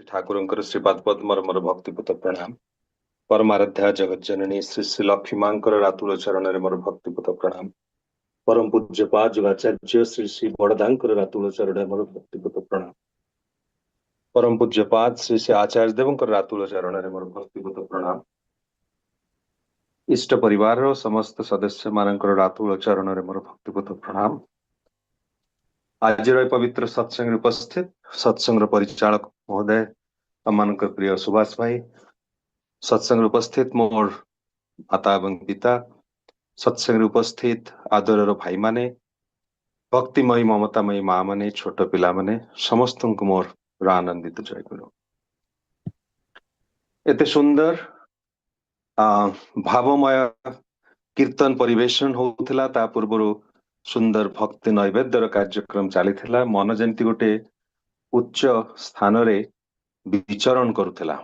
ଠାକୁରଙ୍କର ଶ୍ରୀପାଦ ପଦ୍ମର ମୋର ଭକ୍ତିପୂତ ପ୍ରଣାମ। परमाराध्या जगत जननी श्री श्री लक्ष्मी मांकर रातुल चरण मोर भक्तिपूत प्रणाम। परम पूज्य पाजुगाचार्य श्री श्री बड़दांकर रातुल चरण मोर भक्तिपूत प्रणाम। परम पूज्य पाद श्री श्री आचार्य देवंकर रातुल चरण मोर भक्तिपूत प्रणाम। इष्ट परिवार समस्त सदस्य मानकर रातुल चरण मोर भक्तिपूत प्रणाम। आज पवित्र सत्संग उपस्थित सत्संग परिचालक महोदय आमक प्रिय सुभाष भाई, सत्संग उपस्थित मोर माता एवं पिता, सत्संग उपस्थित आदर भाई माने, भक्तिमयी ममतामयी माँ माने, छोट पिला माने समस्त को मोर आनंदित जय गुरु। एते सुंदर भावमय कीर्तन परिवेशन होउथिला, ता पूर्व सुंदर भक्ति नैवेद्यर कार्यक्रम चली मन जमती गोटे उच्च स्थान रे विचरण करुथिला।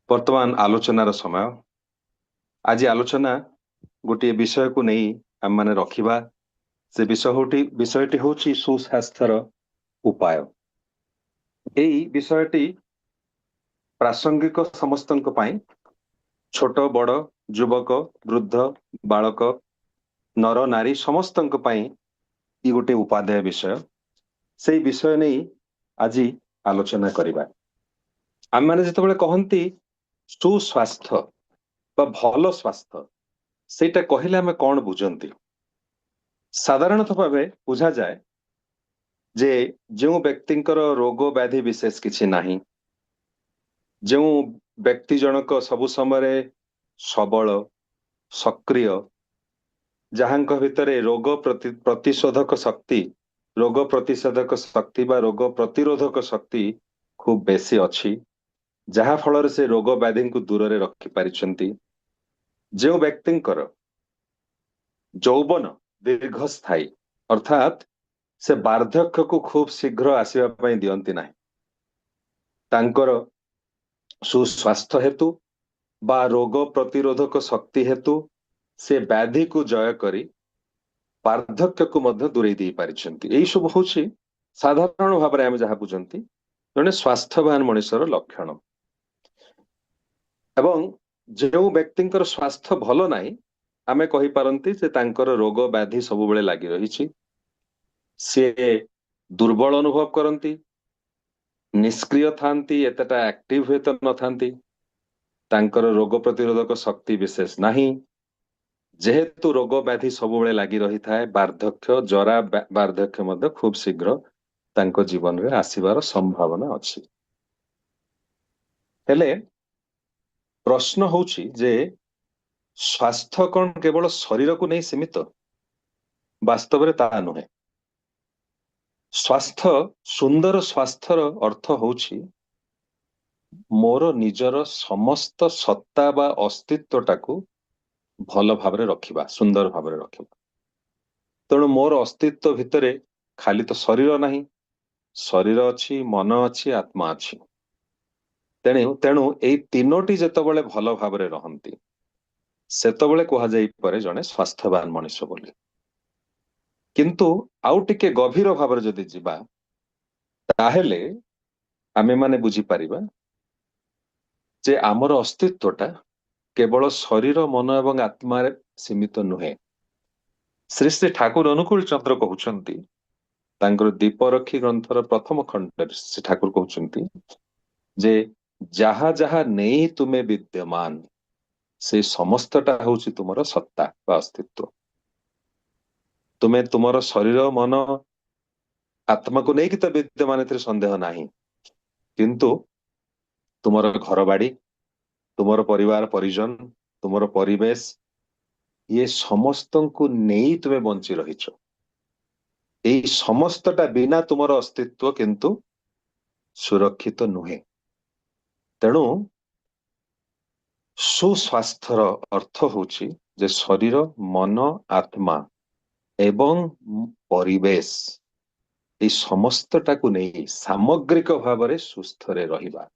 वर्तमान आलोचनार समय। आज आलोचना गोटे विषय को नहीं आम माने रखिबा। से विषयटी होची सुस्वास्थ्यर उपाय। एई विषयटी प्रासंगिक समस्तंक पाई, छोट बड़ युवक वृद्ध बालक नर नारी समस्तंक पाई ई गोटे उपादेय विषय। से विषय नहीं आज आलोचना करिबा। आम माने जेतेबेले कहंती सुस्वास्थ्य बा भल स्वास्थ्य, सेटा कहले आमे कौन बुझंती? साधारणतः भावे बुझा जाए जे जो व्यक्तिंकर रोग व्याधि विशेष किछि नाही, जो व्यक्ति जनक सबु समय सबल सक्रिय, जहांक भितरे रोग प्रतिशोधक शक्ति, रोग प्रतिशोधक शक्ति बा रोग प्रतिरोधक शक्ति खूब बेसी अच्छी, जहा फल से रोग व्याधि को दूर रे रखि पारिछंती। जो व्यक्तिंकर यौवन दीर्घस्थायी अर्थात से वार्धक्य को खूब शीघ्र आसीबा पई दियंती नाही, तांकर सुस्वास्थ्य हेतु बा रोग प्रतिरोधक शक्ति हेतु से व्याधि को जय करी वार्धक्य को मध्य दूरे दी पारिछंती। एई सब होछि साधारण भाव में आम जहाँ बुझंती जने स्वास्थ्यवान मनुष्यर लक्षण। एवं जो व्यक्तिंकर स्वास्थ्य भल नाही, आमे कहि पारंती जे तांकर रोग व्याधि सब बेले लागि रहिछि। से दुर्बल अनुभव करती, निष्क्रिय थांती, एतटा एक्टिव हुए तो न थांती, तांकर रोग प्रतिरोधक शक्ति विशेष नहीं। जेहेतु रोग व्याधि सब बेले लागि रही थाए, वार्धक्य जरा वार्धक्य मध्य खूब शीघ्र तांको जीवन रे आसीबार संभावना अछि। हेले प्रश्न होछि जे स्वास्थ्य कौन केवल शरीर को नहीं सीमित? वास्तव में ता नुहे। स्वास्थ्य सुंदर स्वास्थ्यर अर्थ होछि मोर निजर समस्त सत्ता बा अस्तित्व टाकू भल भावरे रखिबा, सुंदर भावरे रखिबा। तेणु मोर अस्तित्व भितरे खाली तो शरीर नहीं, शरीर अच्छी, मन अच्छी, आत्मा अच्छी। तेणु तेणु एई तीनोटी जेतबेले भल भावरे रहंती सेतबेले कहा जाई परे जणे स्वास्थ्यवान मनुष्य बोली। किंतु आउ टिके गभीर भावरे जदि जिबा ताहेले आमे माने बुझी परिबा जे आमर अस्तित्वटा केवल शरीर मन एवं आत्मा सीमित नुहे। श्री श्री ठाकुर अनुकूल चंद्र कहउछंती तांकर दीपरखी ग्रंथर प्रथम खंड श्री ठाकुर कहउछंती जे जहा जहा नहीं तुमे विद्यमान से समस्तटा होछि तुमर सत्ता बा अस्तित्व। तुमे तुमर शरीर मन आत्मा को नहीं कि तो विद्यमान एथिरे संदेह नाही, किंतु तुमर घर बाड़ी, तुमर परिवार परिजन, तुमर परिवेश, ये समस्त को नहीं तुमे बंची रहिछ। एई समस्तटा बिना तुमर अस्तित्व किंतु सुरक्षित नुहे। तेणु सुस्वास्थ्यर अर्थ होछि जे शरीर मन आत्मा एवं परिवेश ये समस्तटा को नहीं सामग्रिक भाव में सुस्थ रे रहिबा।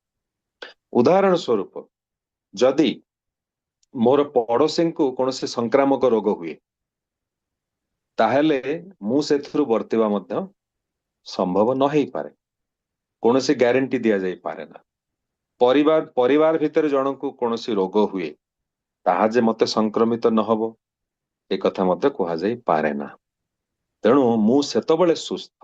उदाहरण स्वरूप जदि मोर पड़ोसी को कौन से संक्रामक रोग हुए ताहेले मु सेथिरु वर्तिबा मध्य संभव न हेई पारे। କୌଣସି ଗ୍ୟାରେଣ୍ଟି ଦିଆଯାଇ ପାରେ ନା। ପରିବାର ଭିତରେ ଜଣଙ୍କୁ କୌଣସି ରୋଗ ହୁଏ, ତାହା ଯେ ମତେ ସଂକ୍ରମିତ ନହବ ଏ କଥା ମଧ୍ୟ କୁହାଯାଇ ପାରେ ନା। ତେଣୁ ମୁଁ ସେତେବେଳେ ସୁସ୍ଥ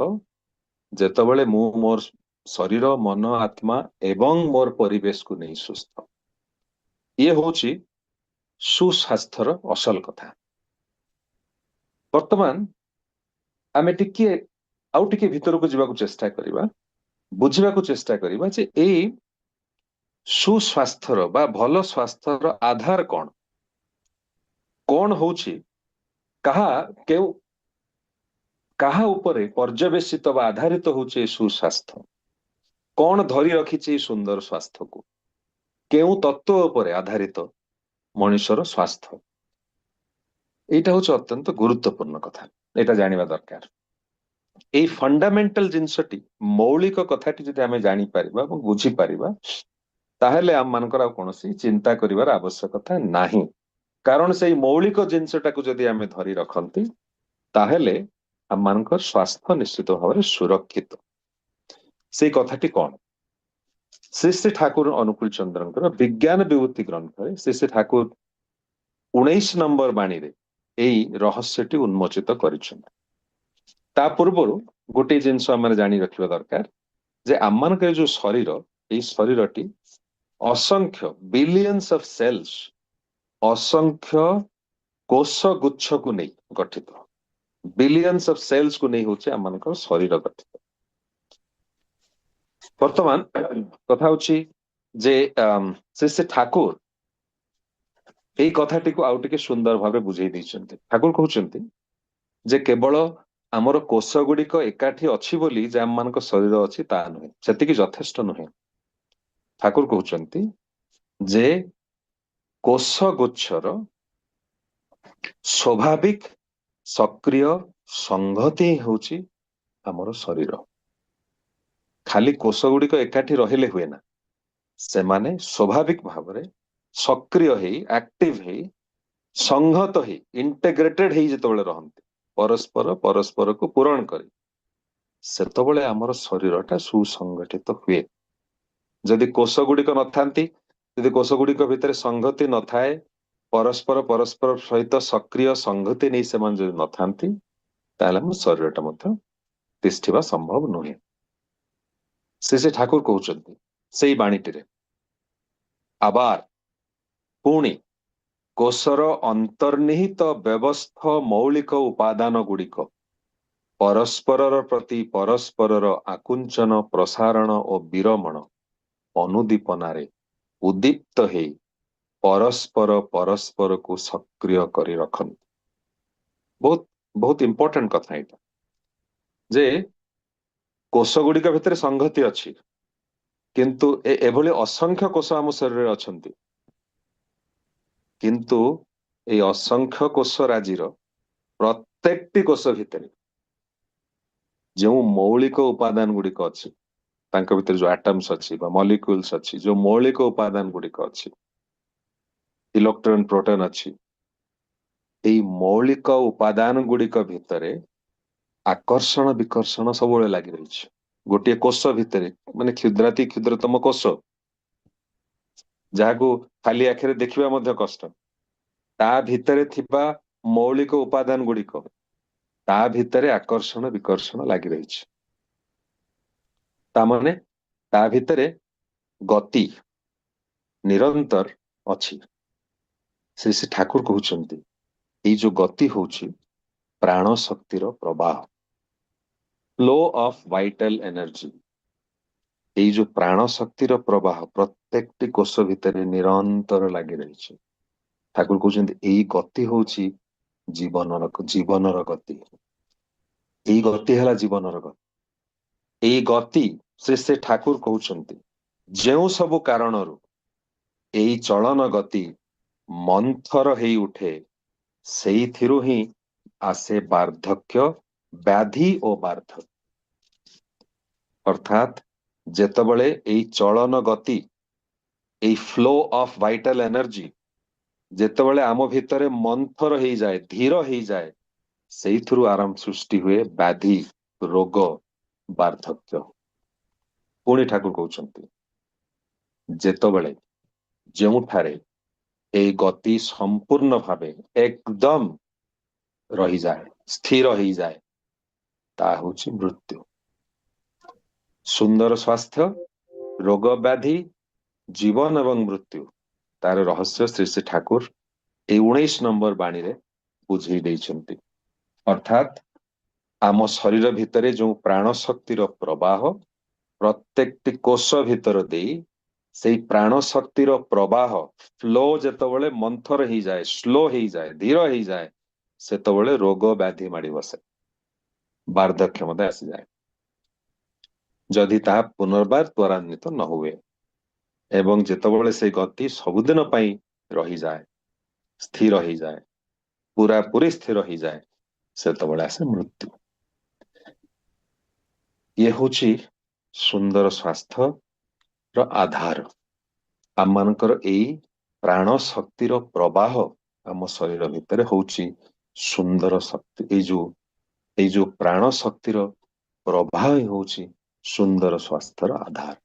ଯେତେବେଳେ ମୁଁ ମୋର ଶରୀର, ମନ, ଆତ୍ମା ଏବଂ ମୋର ପରିବେଶକୁ ନେଇ ସୁସ୍ଥ। ଇଏ ହଉଛି ସୁସ୍ୱାସ୍ଥ୍ୟର ଅସଲ କଥା। ବର୍ତ୍ତମାନ ଆମେ ଆଉ ଟିକେ ଭିତରକୁ ଯିବାକୁ ଚେଷ୍ଟା କରିବା, ବୁଝିବାକୁ ଚେଷ୍ଟା କରିବା ଯେ ଏଇ ସୁସ୍ୱାସ୍ଥ୍ୟର ବା ଭଲ ସ୍ୱାସ୍ଥ୍ୟର ଆଧାର କଣ? କଣ ହଉଛି କାହା ଉପରେ ପର୍ଯ୍ୟବେସିତ ବା ଆଧାରିତ ହଉଛି ଏ ସୁସ୍ୱାସ୍ଥ୍ୟ? କଣ ଧରି ରଖିଛି ଏଇ ସୁନ୍ଦର ସ୍ୱାସ୍ଥ୍ୟକୁ? କେଉଁ ତତ୍ଵ ଉପରେ ଆଧାରିତ ମଣିଷର ସ୍ୱାସ୍ଥ୍ୟ? ଏଇଟା ହଉଛି ଅତ୍ୟନ୍ତ ଗୁରୁତ୍ୱପୂର୍ଣ୍ଣ କଥା, ଏଇଟା ଜାଣିବା ଦରକାର। ଏଇ ଫଣ୍ଡାମେଣ୍ଟାଲ ଜିନିଷଟି, ମୌଳିକ କଥାଟି ଯଦି ଆମେ ଜାଣିପାରିବା ଏବଂ ବୁଝିପାରିବା, ତାହେଲେ ଆମମାନଙ୍କର ଆଉ କୌଣସି ଚିନ୍ତା କରିବାର ଆବଶ୍ୟକତା ନାହିଁ। କାରଣ ସେଇ ମୌଳିକ ଜିନିଷଟାକୁ ଯଦି ଆମେ ଧରି ରଖନ୍ତି, ତାହେଲେ ଆମମାନଙ୍କର ସ୍ୱାସ୍ଥ୍ୟ ନିଶ୍ଚିତ ଭାବରେ ସୁରକ୍ଷିତ। ସେଇ କଥାଟି କଣ? ଶ୍ରୀ ଶ୍ରୀ ଠାକୁର ଅନୁକୂଳ ଚନ୍ଦ୍ରଙ୍କର ବିଜ୍ଞାନ ବିଭୂତି ଗ୍ରନ୍ଥରେ ଶ୍ରୀ ଶ୍ରୀ ଠାକୁର 19 ନମ୍ବର ବାଣୀରେ ଏଇ ରହସ୍ୟଟି ଉନ୍ମୋଚିତ କରିଛନ୍ତି। ତା ପୂର୍ବରୁ ଗୋଟିଏ ଜିନିଷ ଆମେ ଜାଣି ରଖିବା ଦରକାର ଯେ ଆମମାନଙ୍କର ଯୋଉ ଶରୀର, ଏଇ ଶରୀରଟି ଅସଂଖ୍ୟ ବିଲିୟନ୍ସ ଅଫ ସେଲ୍ସ, ଅସଂଖ୍ୟ କୋଷ ଗୁଚ୍ଛକୁ ନେଇ ଗଠିତ। ବିଲିୟନ୍ସ ଅଫ ସେଲ୍ସକୁ ନେଇ ହଉଛି ଆମମାନଙ୍କର ଶରୀର ଗଠିତ। ବର୍ତ୍ତମାନ କଥା ହଉଛି ଯେ ଶ୍ରୀ ଠାକୁର ଏଇ କଥାଟିକୁ ଆଉ ଟିକେ ସୁନ୍ଦର ଭାବେ ବୁଝେଇ ଦେଇଛନ୍ତି। ଠାକୁର କହୁଛନ୍ତି ଯେ କେବଳ ଆମର କୋଷ ଗୁଡିକ ଏକାଠି ଅଛି ବୋଲି ଯେ ଆମମାନଙ୍କ ଶରୀର ଅଛି ତାହା ନୁହେଁ, ସେତିକି ଯଥେଷ୍ଟ ନୁହେଁ। ଠାକୁର କହୁଛନ୍ତି ଯେ କୋଷ ଗୁଚ୍ଛର ସ୍ୱାଭାବିକ ସକ୍ରିୟ ସଂହତି ହେଉଛି ଆମର ଶରୀର। ଖାଲି କୋଷ ଗୁଡିକ ଏକାଠି ରହିଲେ ହୁଏ ନା, ସେମାନେ ସ୍ୱାଭାବିକ ଭାବରେ ସକ୍ରିୟ ହେଇ, ଆକ୍ଟିଭ ହେଇ, ସଂହତ ହେଇ, ଇଣ୍ଟିଗ୍ରେଟେଡ ହେଇ ଯେତେବେଳେ ରହନ୍ତି, ପରସ୍ପରକୁ ପୂରଣ କରି, ସେତେବେଳେ ଆମର ଶରୀରଟା ସୁସଂଗଠିତ ହୁଏ। ଯଦି କୋଷ ଗୁଡିକ ନଥାନ୍ତି, ଯଦି କୋଷ ଗୁଡିକ ଭିତରେ ସଂହତି ନଥାଏ, ପରସ୍ପର ସହିତ ସକ୍ରିୟ ସଂହତି ନେଇ ସେମାନେ ଯଦି ନଥାନ୍ତି, ତାହେଲେ ଆମ ଶରୀରଟା ମଧ୍ୟ ତିଷ୍ଠିବା ସମ୍ଭବ ନୁହେଁ। ଶ୍ରୀ ଠାକୁର କହୁଛନ୍ତି ସେଇ ବାଣୀଟିରେ, ଆବାର ପୁଣି କୋଷର ଅନ୍ତର୍ନିହିତ ବ୍ୟବସ୍ଥ ମୌଳିକ ଉପାଦାନ ଗୁଡିକ ପରସ୍ପରର ପ୍ରତି ପରସ୍ପରର ଆକୁଞ୍ଚନ, ପ୍ରସାରଣ ଓ ବିରମଣ ଅନୁଦୀପନାରେ ଉଦ୍ଦୀପ୍ତ ହେଇ ପରସ୍ପରକୁ ସକ୍ରିୟ କରି ରଖନ୍ତି। ବହୁତ ବହୁତ ଇମ୍ପୋର୍ଟାଣ୍ଟ କଥା ଏଇଟା, ଯେ କୋଷ ଗୁଡିକ ଭିତରେ ସଂହତି ଅଛି, କିନ୍ତୁ ଏଭଳି ଅସଂଖ୍ୟ କୋଷ ଆମ ଶରୀରରେ ଅଛନ୍ତି, କିନ୍ତୁ ଏଇ ଅସଂଖ୍ୟ କୋଷ ରାଜିର ପ୍ରତ୍ୟେକଟି କୋଷ ଭିତରେ ଯେଉଁ ମୌଳିକ ଉପାଦାନ ଗୁଡିକ ଅଛି, ତାଙ୍କ ଭିତରେ ଯୋଉ ଆଟମ୍ସ ଅଛି ବା ମଲିକ୍ୟୁଲ୍ସ ଅଛି, ଯୋଉ ମୌଳିକ ଉପାଦାନ ଗୁଡିକ ଅଛି, ଇଲେକ୍ଟ୍ରନ, ପ୍ରୋଟନ ଅଛି, ଏଇ ମୌଳିକ ଉପାଦାନ ଗୁଡିକ ଭିତରେ ଆକର୍ଷଣ ବିକର୍ଷଣ ସବୁବେଳେ ଲାଗି ରହିଛି। ଗୋଟିଏ କୋଷ ଭିତରେ, ମାନେ କ୍ଷୁଦ୍ରାତି କ୍ଷୁଦ୍ରତମ କୋଷ, ଯାହାକୁ ଖାଲି ଆଖିରେ ଦେଖିବା ମଧ୍ୟ କଷ୍ଟ, ତା ଭିତରେ ଥିବା ମୌଳିକ ଉପାଦାନ ଗୁଡିକ, ତା ଭିତରେ ଆକର୍ଷଣ ବିକର୍ଷଣ ଲାଗି ରହିଛି। ତାମାନେ ତା ଭିତରେ ଗତି ନିରନ୍ତର ଅଛି। ଶ୍ରୀ ଠାକୁର କହୁଛନ୍ତି ଏଇ ଯୋଉ ଗତି ହଉଛି ପ୍ରାଣ ଶକ୍ତିର ପ୍ରବାହ, ଫ୍ଲୋ ଅଫ ଭାଇଟାଲ ଏନର୍ଜି। ଏଇ ଯୋଉ ପ୍ରାଣ ଶକ୍ତିର ପ୍ରବାହ ପ୍ରତ୍ୟେକଟି କୋଷ ଭିତରେ ନିରନ୍ତର ଲାଗି ରହିଛି। ଠାକୁର କହୁଛନ୍ତି ଏଇ ଗତି ହଉଛି ଜୀବନର ଗତି। ଏଇ ଗତି ହେଲା ଜୀବନର ଗତି। ଏଇ ଗତି ଶ୍ରୀ ଠାକୁର କହୁଛନ୍ତି ଯେଉଁ ସବୁ କାରଣରୁ ଏଇ ଚଳନ ଗତି ମନ୍ଥର ହେଇ ଉଠେ, ସେଇଥିରୁ ହିଁ ଆସେ ବାର୍ଦ୍ଧକ୍ୟ, ବ୍ୟାଧି ଓ ବାର୍ଦ୍ଧକ୍ୟ। ଅର୍ଥାତ୍ ଯେତେବେଳେ ଏଇ ଚଳନ ଗତି, ଏଇ ଫ୍ଲୋ ଅଫ ଭାଇଟାଲ ଏନର୍ଜି ଯେତେବେଳେ ଆମ ଭିତରେ ମନ୍ଥର ହେଇଯାଏ, ଧୀର ହେଇଯାଏ, ସେଇଥିରୁ ଆରମ୍ଭ ସୃଷ୍ଟି ହୁଏ ବ୍ୟାଧି, ରୋଗ, ବାର୍ଦ୍ଧକ୍ୟ। पुणी ठाकुर कहउछन्ति जेतबेले ଯେଉଁଠାରେ ଏଇ ଗତି ସମ୍ପୂର୍ଣ୍ଣ ଭାବେ ଏକଦମ ରହିଯାଏ ସ୍ଥିର ହେଇଯାଏ ତାହା ହେଉଛି ମୃତ୍ୟୁ। ସୁନ୍ଦର ସ୍ୱାସ୍ଥ୍ୟ, ରୋଗ ବ୍ୟାଧି, ଜୀବନ ଏବଂ ମୃତ୍ୟୁ ତାର ରହସ୍ୟ ଶ୍ରୀ ଶ୍ରୀ ଠାକୁର ଏଇ 19 ନମ୍ବର ବାଣୀରେ ବୁଝେଇ ଦେଇଛନ୍ତି। ଅର୍ଥାତ୍ ଆମ ଶରୀର ଭିତରେ ଯେଉଁ ପ୍ରାଣ ଶକ୍ତିର ପ୍ରବାହ ପ୍ରତ୍ୟେକଟି କୋଷ ଭିତର ଦେଇ ସେଇ ପ୍ରାଣ ଶକ୍ତିର ପ୍ରବାହ ଫ୍ଲୋ ଯେତେବେଳେ ମନ୍ଥର ହେଇଯାଏ, ସ୍ଲୋ ହେଇଯାଏ, ଧୀର ହେଇଯାଏ, ସେତେବେଳେ ରୋଗ ବ୍ୟାଧି ମାଡ଼ି ବସେ, ବାର୍ଦ୍ଧକ୍ୟ ମଧ୍ୟ ଆସିଯାଏ ଯଦି ତାହା ପୁନର୍ବାର ତ୍ୱରାନ୍ୱିତ ନ ହୁଏ। ଏବଂ ଯେତେବେଳେ ସେ ଗତି ସବୁଦିନ ପାଇଁ ରହିଯାଏ, ସ୍ଥିର ହେଇଯାଏ, ପୁରାପୁରି ସ୍ଥିର ହେଇଯାଏ, ସେତେବେଳେ ଆସେ ମୃତ୍ୟୁ। ଇଏ ହେଉଛି ସୁନ୍ଦର ସ୍ୱାସ୍ଥ୍ୟର ଆଧାର। ଆମମାନଙ୍କର ଏଇ ପ୍ରାଣ ଶକ୍ତିର ପ୍ରବାହ ଆମ ଶରୀର ଭିତରେ ହେଉଛି ସୁନ୍ଦର ଶକ୍ତି। ଏଇ ଯୋଉ ପ୍ରାଣ ଶକ୍ତିର ପ୍ରବାହ ହେଉଛି ସୁନ୍ଦର ସ୍ୱାସ୍ଥ୍ୟର ଆଧାର।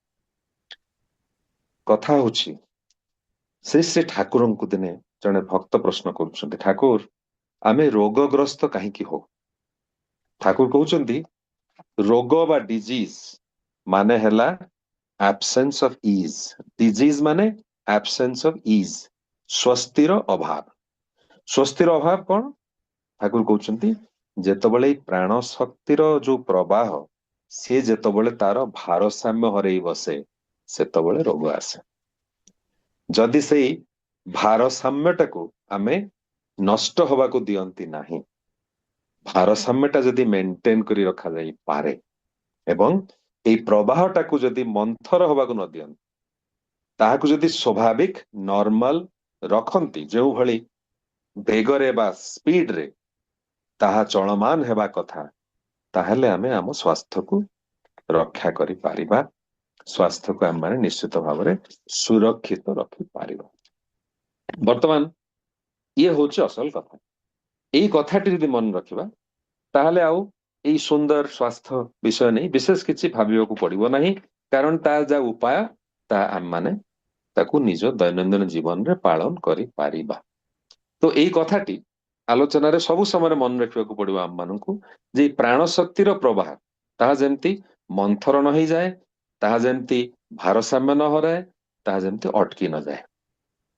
କଥା ହେଉଛି ଶ୍ରୀ ଶ୍ରୀ ଠାକୁରଙ୍କୁ ଦିନେ ଜଣେ ଭକ୍ତ ପ୍ରଶ୍ନ କରୁଛନ୍ତି, ଠାକୁର ଆମେ ରୋଗଗ୍ରସ୍ତ କାହିଁକି ହଉ? ଠାକୁର କହୁଛନ୍ତି ରୋଗ ବା ଡିଜିଜ ମାନେ ହେଲା absence of ease, disease ମାନେ absence of ease, ସ୍ୱସ୍ତିର ଅଭାବ। ସ୍ୱସ୍ତିର ଅଭାବ କଣ? ଠାକୁର କହୁଛନ୍ତି ଯେତେବେଳେ ଏଇ ପ୍ରାଣ ଶକ୍ତିର ଯୋଉ ପ୍ରବାହ ସିଏ ଯେତେବେଳେ ତାର ଭାରସାମ୍ୟ ହରେଇ ବସେ ସେତେବେଳେ ରୋଗ ଆସେ। ଯଦି ସେଇ ଭାରସାମ୍ୟଟାକୁ ଆମେ ନଷ୍ଟ ହବାକୁ ଦିଅନ୍ତି ନାହିଁ, ଭାରସାମ୍ୟଟା ଯଦି ମେଣ୍ଟେନ କରି ରଖାଯାଇପାରେ ଏବଂ ଏଇ ପ୍ରବାହଟାକୁ ଯଦି ମନ୍ଥର ହବାକୁ ନ ଦିଅନ୍ତି, ତାହାକୁ ଯଦି ସ୍ୱାଭାବିକ ନର୍ମାଲ ରଖନ୍ତି ଯେଉଁଭଳି ବେଗରେ ବା ସ୍ପିଡରେ ତାହା ଚଳମାନ ହେବା କଥା, ତାହେଲେ ଆମେ ଆମ ସ୍ୱାସ୍ଥ୍ୟକୁ ରକ୍ଷା କରିପାରିବା, ସ୍ୱାସ୍ଥ୍ୟକୁ ଆମମାନେ ନିଶ୍ଚିତ ଭାବରେ ସୁରକ୍ଷିତ ରଖିପାରିବା। ବର୍ତ୍ତମାନ ଇଏ ହେଉଛି ଅସଲ କଥା। ଏଇ କଥାଟି ଯଦି ମନେ ରଖିବା ତାହେଲେ ଆଉ ଏଇ ସୁନ୍ଦର ସ୍ୱାସ୍ଥ୍ୟ ବିଷୟ ନେଇ ବିଶେଷ କିଛି ଭାବିବାକୁ ପଡିବ ନାହିଁ, କାରଣ ତାର ଯାହା ଉପାୟ ତାହା ଆମମାନେ ତାକୁ ନିଜ ଦୈନନ୍ଦିନ ଜୀବନରେ ପାଳନ କରିପାରିବା। ତ ଏଇ କଥାଟି ଆଲୋଚନାରେ ସବୁ ସମୟରେ ମନେ ରଖିବାକୁ ପଡିବ ଆମମାନଙ୍କୁ ଯେ ପ୍ରାଣ ଶକ୍ତିର ପ୍ରବାହ ତାହା ଯେମିତି ମନ୍ଥର ନ ହେଇଯାଏ, ତାହା ଯେମିତି ଭାରସାମ୍ୟ ନ ହରାଏ, ତାହା ଯେମିତି ଅଟକି ନଯାଏ।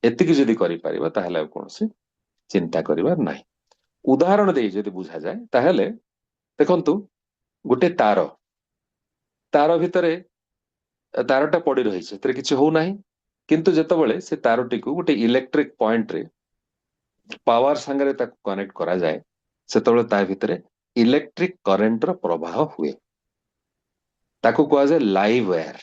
ଏତିକି ଯଦି କରିପାରିବା ତାହେଲେ ଆଉ କୌଣସି ଚିନ୍ତା କରିବାର ନାହିଁ। ଉଦାହରଣ ଦେଇ ଯଦି ବୁଝାଯାଏ ତାହେଲେ ଦେଖନ୍ତୁ ଗୋଟେ ତାର ଭିତରେ ତାରଟା ପଡି ରହିଛି, ସେଥିରେ କିଛି ହଉନାହିଁ, କିନ୍ତୁ ଯେତେବେଳେ ସେ ତାରଟିକୁ ଗୋଟେ ଇଲେକ୍ଟ୍ରିକ ପଏଣ୍ଟରେ ପାୱାର ସାଙ୍ଗରେ ତାକୁ କନେକ୍ଟ କରାଯାଏ ସେତେବେଳେ ତା ଭିତରେ ଇଲେକ୍ଟ୍ରିକ କରେଣ୍ଟର ପ୍ରବାହ ହୁଏ, ତାକୁ କୁହାଯାଏ ଲାଇଭ ୱାୟାର।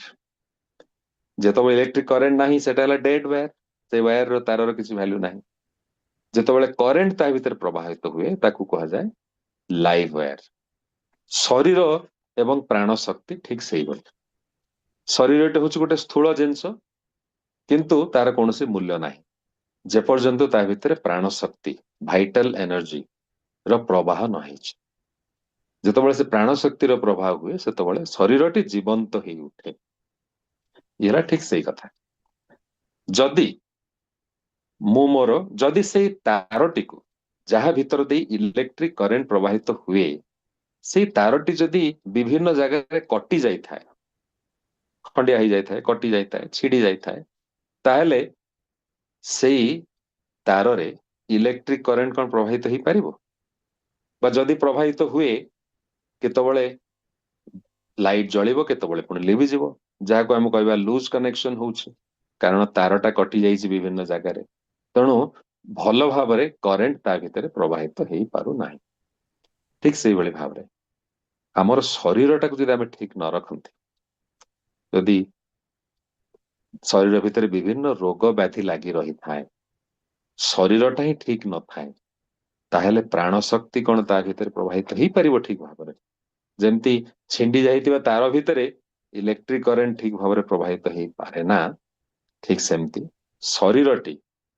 ଯେତେବେଳେ ଇଲେକ୍ଟ୍ରିକ କରେଣ୍ଟ ନାହିଁ ସେଟା ହେଲା ଡେଡ ୱାୟାର, ସେ ୱାୟାରର ତାରର କିଛି ଭ୍ୟାଲ୍ୟୁ ନାହିଁ। ଯେତେବେଳେ କରେଣ୍ଟ ତା ଭିତରେ ପ୍ରବାହିତ ହୁଏ ତାକୁ କୁହାଯାଏ ଲାଇଭ ୱାୟାର। ଶରୀର ଏବଂ ପ୍ରାଣ ଶକ୍ତି ଠିକ ସେଇଭଳି। ଶରୀରଟି ହେଉଛି ଗୋଟେ ସ୍ଥୂଳ ଜିନିଷ, କିନ୍ତୁ ତାର କୌଣସି ମୂଲ୍ୟ ନାହିଁ ଯେପର୍ଯ୍ୟନ୍ତ ତା ଭିତରେ ପ୍ରାଣ ଶକ୍ତି ଭାଇଟାଲ ଏନର୍ଜି ର ପ୍ରବାହ ନ ହେଇଛି। ଯେତେବେଳେ ସେ ପ୍ରାଣ ଶକ୍ତିର ପ୍ରବାହ ହୁଏ ସେତେବେଳେ ଶରୀରଟି ଜୀବନ୍ତ ହେଇ ଉଠେ। ଇଏ ଠିକ ସେଇ କଥା। ଯଦି ସେଇ ତାରଟିକୁ ଯାହା ଭିତର ଦେଇ ଇଲେକ୍ଟ୍ରିକ କରେଣ୍ଟ ପ୍ରବାହିତ ହୁଏ ସେଇ ତାରଟି ଯଦି ବିଭିନ୍ନ ଜାଗାରେ କଟି ଯାଇଥାଏ, ଖଣ୍ଡିଆ ହେଇଯାଇଥାଏ, କଟି ଯାଇଥାଏ, ଛିଡି ଯାଇଥାଏ, ତାହେଲେ ସେଇ ତାରରେ ଇଲେକ୍ଟ୍ରିକ କରେଣ୍ଟ କଣ ପ୍ରବାହିତ ହେଇପାରିବ? ବା ଯଦି ପ୍ରବାହିତ ହୁଏ କେତେବେଳେ ଲାଇଟ ଜଳିବ, କେତେବେଳେ ପୁଣି ଲିଭିଯିବ, ଯାହାକୁ ଆମେ କହିବା ଲୁଜ କନେକ୍ସନ ହଉଛି, କାରଣ ତାରଟା କଟି ଯାଇଛି ବିଭିନ୍ନ ଜାଗାରେ, ତେଣୁ ଭଲ ଭାବରେ କରେଣ୍ଟ ତା ଭିତରେ ପ୍ରବାହିତ ହେଇପାରୁନାହିଁ। ଠିକ ସେଇଭଳି ଭାବରେ ଆମର ଶରୀରଟାକୁ ଯଦି ଆମେ ଠିକ ନ ରଖନ୍ତି, ଯଦି ଶରୀର ଭିତରେ ବିଭିନ୍ନ ରୋଗ ବ୍ୟାଧି ଲାଗି ରହିଥାଏ, ଶରୀରଟା ହିଁ ଠିକ ନଥାଏ, ତାହେଲେ ପ୍ରାଣ ଶକ୍ତି କଣ ତା ଭିତରେ ପ୍ରବାହିତ ହେଇପାରିବ ଠିକ ଭାବରେ? ଯେମିତି ଛିଣ୍ଡି ଯାଇଥିବା ତାର ଭିତରେ ଇଲେକ୍ଟ୍ରିକ କରେଣ୍ଟ ଠିକ ଭାବରେ ପ୍ରବାହିତ ହେଇପାରେ ନା, ଠିକ ସେମିତି ଶରୀରଟି